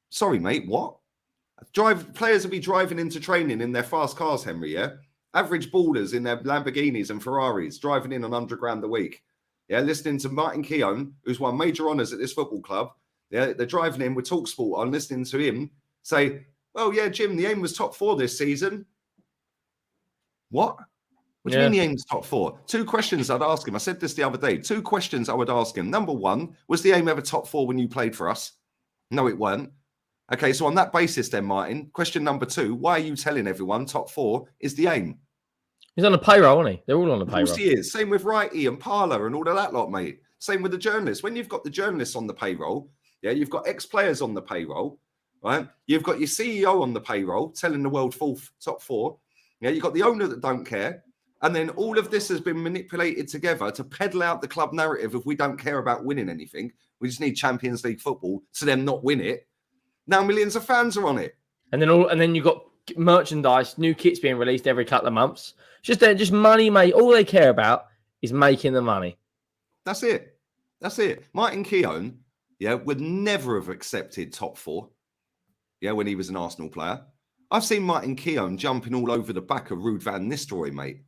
Sorry, mate, what? Players will be driving into training in their fast cars, Henry, yeah? Average ballers in their Lamborghinis and Ferraris driving in on £100,000 a week. Yeah, listening to Martin Keown, who's won major honours at this football club. Yeah, they're driving in with TalkSport on, listening to him say, oh, yeah, Jim, the aim was top four this season. What? What do you mean the aim was top four? 2 questions I'd ask him. I said this the other day. 2 questions I would ask him. Number one, was the aim ever top four when you played for us? No, it weren't. Okay, so on that basis then, Martin, question number 2, why are you telling everyone top four is the aim? He's on the payroll, isn't he? They're all on the payroll. Of course he is. Same with Righty and Parler and all of that lot, mate. Same with the journalists. When you've got the journalists on the payroll, yeah, you've got ex-players on the payroll, right? You've got your CEO on the payroll telling the world top four. Yeah, you've got the owner that don't care. And then all of this has been manipulated together to peddle out the club narrative of we don't care about winning anything. We just need Champions League football to them not win it. Now millions of fans are on it. And then you've got merchandise, new kits being released every couple of months. Just money, mate. All they care about is making the money. That's it. Martin Keown, would never have accepted top four. Yeah, when he was an Arsenal player. I've seen Martin Keown jumping all over the back of Ruud van Nistelrooy, mate.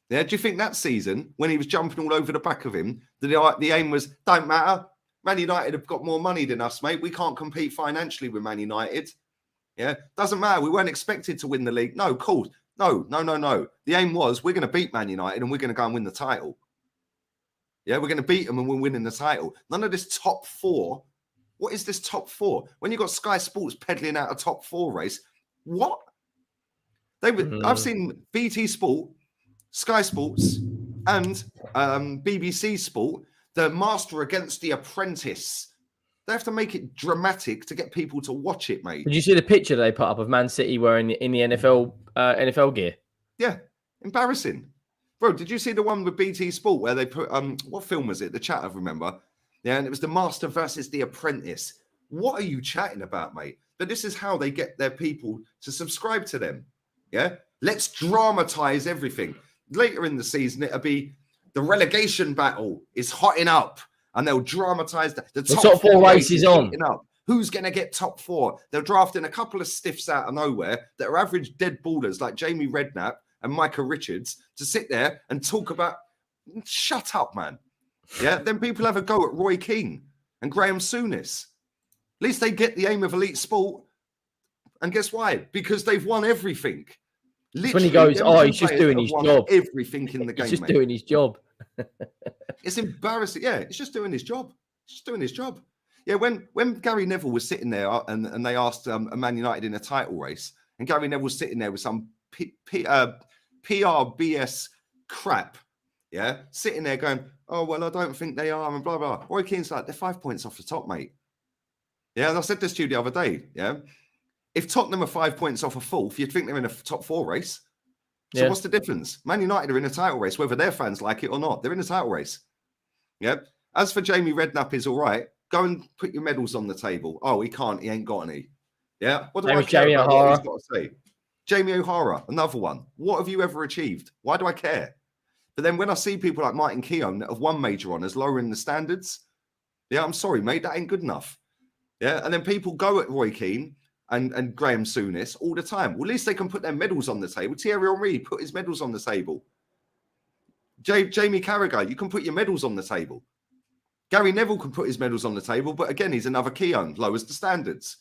Yeah, do you think that season, when he was jumping all over the back of him, the aim was, don't matter, Man United have got more money than us, mate. We can't compete financially with Man United. Yeah, doesn't matter. We weren't expected to win the league. No, cool. No. The aim was, we're going to beat Man United and we're going to go and win the title. Yeah, we're going to beat them and we're winning the title. None of this top four. What is this top four? When you've got Sky Sports peddling out a top four race, what? I've seen BT Sport, Sky Sports, and BBC Sport, the Master against the Apprentice. They have to make it dramatic to get people to watch it, mate. Did you see the picture they put up of Man City wearing in the NFL gear? Yeah, embarrassing. Bro, did you see the one with BT Sport where they put, what film was it? The Chat, I remember. Yeah, and it was the Master versus the Apprentice. What are you chatting about, mate? But this is how they get their people to subscribe to them. Yeah? Let's dramatize everything. Later in the season, it'll be the relegation battle is hotting up. And they'll dramatize the top four race is on. Up. Who's going to get top four? They'll draft in a couple of stiffs out of nowhere that are average dead ballers like Jamie Redknapp and Micah Richards to sit there and talk about, shut up, man. Yeah, then people have a go at Roy Keane and Graham Souness. At least they get the aim of elite sport. And guess why? Because they've won everything. Literally, when he goes, he's just doing his job. Everything in the game, he's just doing his job. It's embarrassing. Yeah, it's just doing his job. Yeah, when Gary Neville was sitting there and they asked Man United in a title race, and Gary Neville was sitting there with some PRBS crap, yeah, sitting there going, oh, well, I don't think they are, and blah, blah. Roy Keane's like, they're 5 points off the top, mate. Yeah, and I said this to you the other day, yeah. If Tottenham are 5 points off a fourth, you'd think they're in a top 4 race. So what's the difference? Man United are in a title race, whether their fans like it or not. They're in a title race. Yep. As for Jamie Redknapp is all right. Go and put your medals on the table. Oh, he can't. He ain't got any. Yeah. What do I care about what he's got to say? Jamie O'Hara, another one. What have you ever achieved? Why do I care? But then when I see people like Martin Keown that have won major honours lowering the standards, yeah, I'm sorry, mate, that ain't good enough. Yeah. And then people go at Roy Keane and Graham Souness all the time. Well, at least they can put their medals on the table. Thierry Henry put his medals on the table. Jamie Carragher, you can put your medals on the table. Gary Neville can put his medals on the table, but again, he's another Keown, lowers the standards.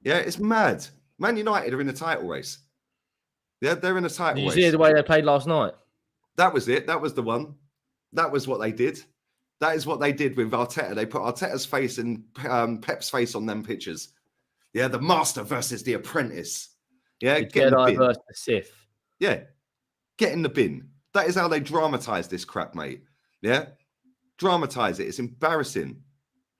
Yeah, it's mad. Man United are in a title race. Yeah, they're in a title race. Did you see the way they played last night? That was it. That was the one. That was what they did. That is what they did with Arteta. They put Arteta's face and Pep's face on them pictures. Yeah, the master versus the apprentice. Yeah, get in the bin. Versus the Sith. Yeah, get in the bin. That is how they dramatise this crap, mate. Yeah, dramatise it. It's embarrassing.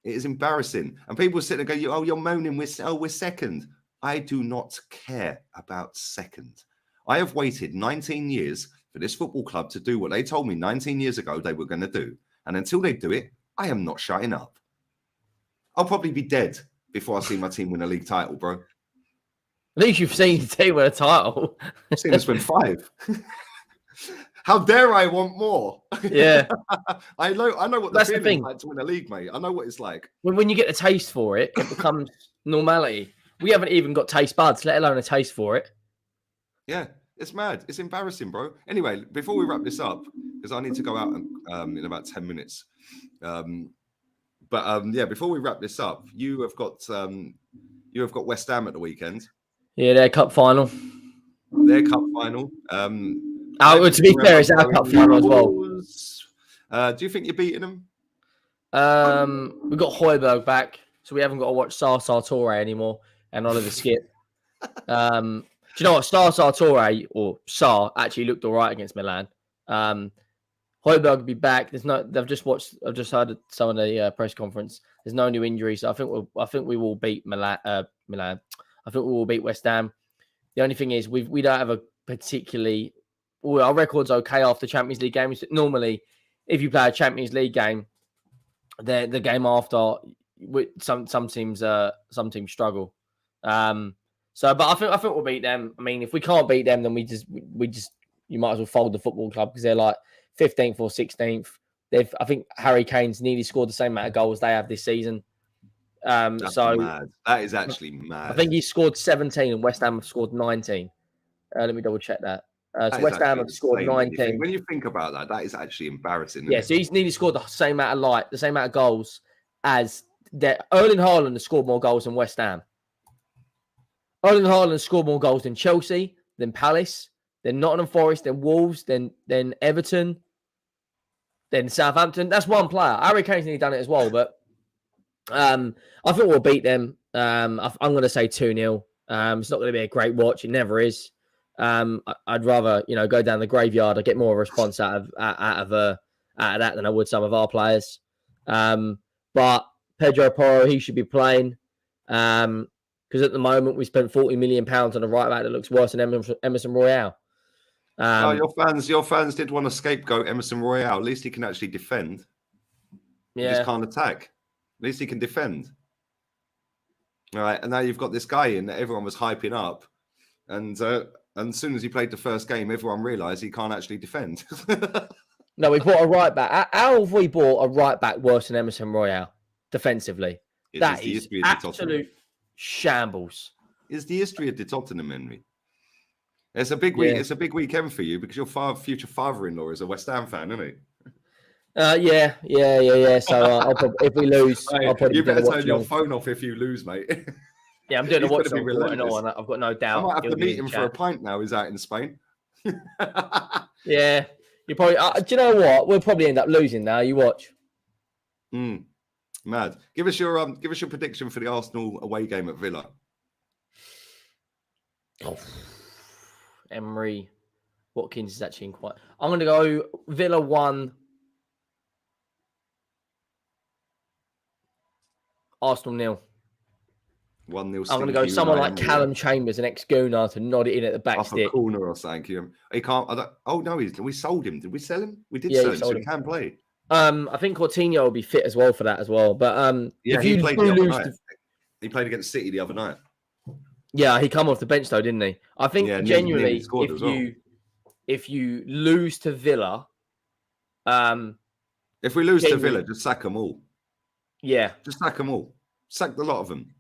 It is embarrassing. And people sit there and go, "Oh, you're moaning. We're second." I do not care about second. I have waited 19 years for this football club to do what they told me 19 years ago they were going to do. And until they do it, I am not shutting up. I'll probably be dead before I see my team win a league title, bro. At least you've seen the team win a title. I've seen us win 5. How dare I want more? Yeah. I know what the feeling is like to win a league, mate. I know what it's like. When you get a taste for it, it becomes normality. We haven't even got taste buds, let alone a taste for it. Yeah, it's mad. It's embarrassing, bro. Anyway, before we wrap this up, because I need to go out in about 10 minutes. Before we wrap this up, you have got West Ham at the weekend. Yeah, their cup final. Their cup final. To be fair, it's our cup final as well. Do you think you're beating them? We've got Højbjerg back, so we haven't got to watch Sartor anymore and Oliver Skip. Do you know what? Sartor or Sar actually looked all right against Milan. Højbjerg will be back. I've just heard some of the press conference. There's no new injuries. So I think we will beat Milan. I think we will beat West Ham. The only thing is we don't have a particularly. Well, our record's okay after Champions League games. Normally, if you play a Champions League game, the game after, some teams struggle. But I think we'll beat them. I mean, if we can't beat them, then we just you might as well fold the football club because they're like 15th or 16th. I think Harry Kane's nearly scored the same amount of goals they have this season. That's mad. That is actually mad. I think he scored 17 and West Ham have scored 19. Let me double check that. So West Ham have scored 19. When you think about that, that is actually embarrassing. Yeah, so he's nearly scored the same amount of goals as Erling Haaland has scored more goals than West Ham. Erling Haaland has scored more goals than Chelsea, than Palace, then Nottingham Forest, then Wolves, then Everton, then Southampton. That's one player. Harry Kane's nearly done it as well, but I think we'll beat them. I'm going to say 2-0. It's not going to be a great watch. It never is. I'd rather go down the graveyard. I get more response out of that than I would some of our players. But Pedro Porro, he should be playing. Because at the moment we spent £40 million on a right back that looks worse than Emerson Royale. Your fans did want to scapegoat Emerson Royale. At least he can actually defend. Yeah. He just can't attack. At least he can defend. All right, and now you've got this guy in that everyone was hyping up, and as soon as he played the first game, everyone realised he can't actually defend. No, we bought a right back. How have we bought a right back worse than Emerson Royale defensively? That is absolute shambles. It's the history of the Tottenham, Henry. It's a big week. It's a big weekend for you because your future father-in-law is a West Ham fan, isn't he? Yeah. So if we lose, I'll probably you better turn your phone off if you lose, mate. Yeah, I'm doing a watch on. I've got no doubt. I might have to meet him for a pint now. He's out in Spain. Yeah, you probably. Do you know what? We'll probably end up losing now. You watch. Mad. Give us your prediction for the Arsenal away game at Villa. Emery Watkins is actually in quite. I'm going to go Villa 1, Arsenal 0. 1-0. I'm going to go someone like Callum Chambers, an ex-Gooner, to nod it in at the back off stick. a corner or something. He can't. Oh no, we sold him. Did we sell him? We did Yeah, sell him, so he can play. I think Coutinho will be fit as well for that as well. But yeah, if he you played the other night. He played against City the other night. Yeah, he come off the bench though, didn't he? I think genuinely, if you lose to Villa, if we lose to Villa, just sack them all. Yeah, just sack them all. Sack the lot of them.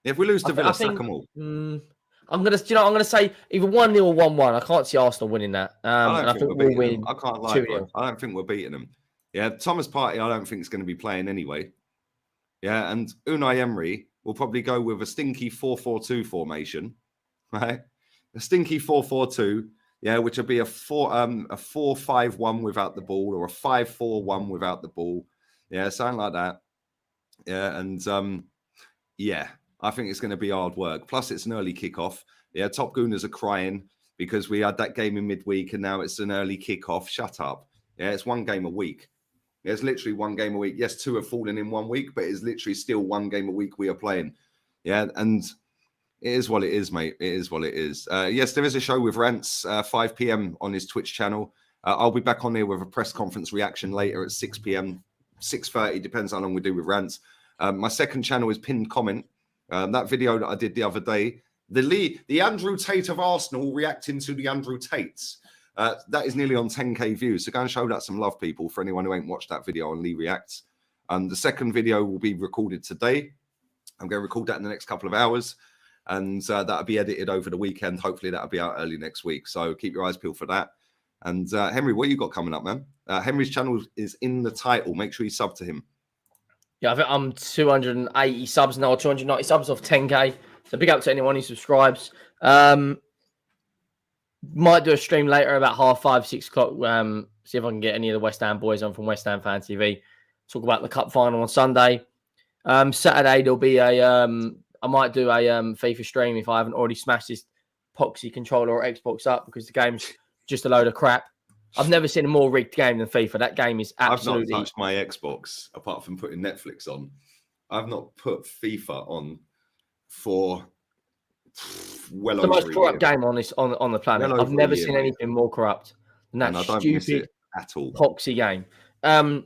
If we lose to Villa, sack them all. I'm gonna say either 1-0 or 1-1. I can't see Arsenal winning that. I think we'll win. I can't lie, bro. I don't think we're beating them. Yeah, Thomas Partey, I don't think is going to be playing anyway. Yeah, and Unai Emery will probably go with a stinky 4-4-2 formation, right? A stinky 4-4-2, yeah, which will be a 4-5-1 without the ball, or a 5-4-1 without the ball. Yeah, something like that. Yeah, and yeah, I think it's going to be hard work. Plus, it's an early kickoff. Yeah, Top Gooners are crying because we had that game in midweek and now it's an early kickoff. Shut up. Yeah, it's one game a week. Yeah, it's literally one game a week. Yes, 2 have fallen in 1 week, but it's literally still one game a week we are playing. Yeah, and it is what it is, mate. It is what it is. Yes, there is a show with Rants, 5 p.m. on his Twitch channel. I'll be back on here with a press conference reaction later at 6 p.m., 6:30, depends how long we do with Rants. My second channel is Pinned Comment. That video that I did the other day, the Andrew Tate of Arsenal reacting to the Andrew Tates. That is nearly on 10k views. So go and show that some love, people, for anyone who ain't watched that video on Lee Reacts. The second video will be recorded today. I'm going to record that in the next couple of hours. And that'll be edited over the weekend. Hopefully that'll be out early next week. So keep your eyes peeled for that. And Henry, what you got coming up, man? Henry's channel is in the title. Make sure you sub to him. Yeah, I think I'm 280 subs now, 290 subs off 10k. So big up to anyone who subscribes. Might do a stream later about 5:30, 6 o'clock. See if I can get any of the West Ham boys on from West Ham Fan TV. Talk about the cup final on Sunday. Saturday there'll be a. I might do a FIFA stream if I haven't already smashed this Poxy controller or Xbox up because the game's just a load of crap. I've never seen a more rigged game than FIFA. That game is absolutely. I've not touched my Xbox apart from putting Netflix on. I've not put FIFA on for well over a year. The most corrupt game on this on the planet. I've never seen anything more corrupt than that stupid at all Poxy game. And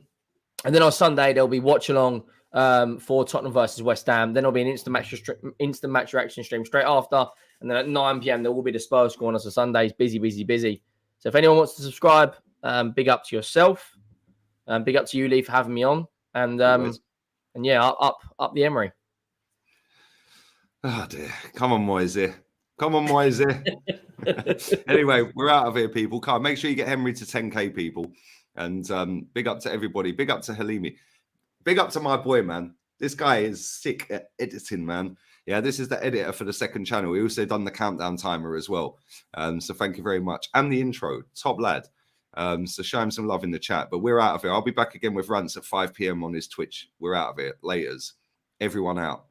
then on Sunday there'll be watch along for Tottenham versus West Ham. Then there'll be an instant match reaction stream straight after. And then at 9 p.m. there will be the Spurs score on us on Sundays. Busy. So if anyone wants to subscribe, big up to yourself. Big up to you, Lee, for having me on. And yeah, up the Emery. Oh dear. Come on, Moisey. Anyway, we're out of here, people. Come on, make sure you get Henry to 10k, people. And big up to everybody. Big up to Halimi. Big up to my boy, man. This guy is sick at editing, man. Yeah, this is the editor for the second channel. He also done the countdown timer as well. So thank you very much. And the intro. Top lad. So show him some love in the chat. But we're out of here. I'll be back again with Rants at 5 p.m. on his Twitch. We're out of here. Laters. Everyone out.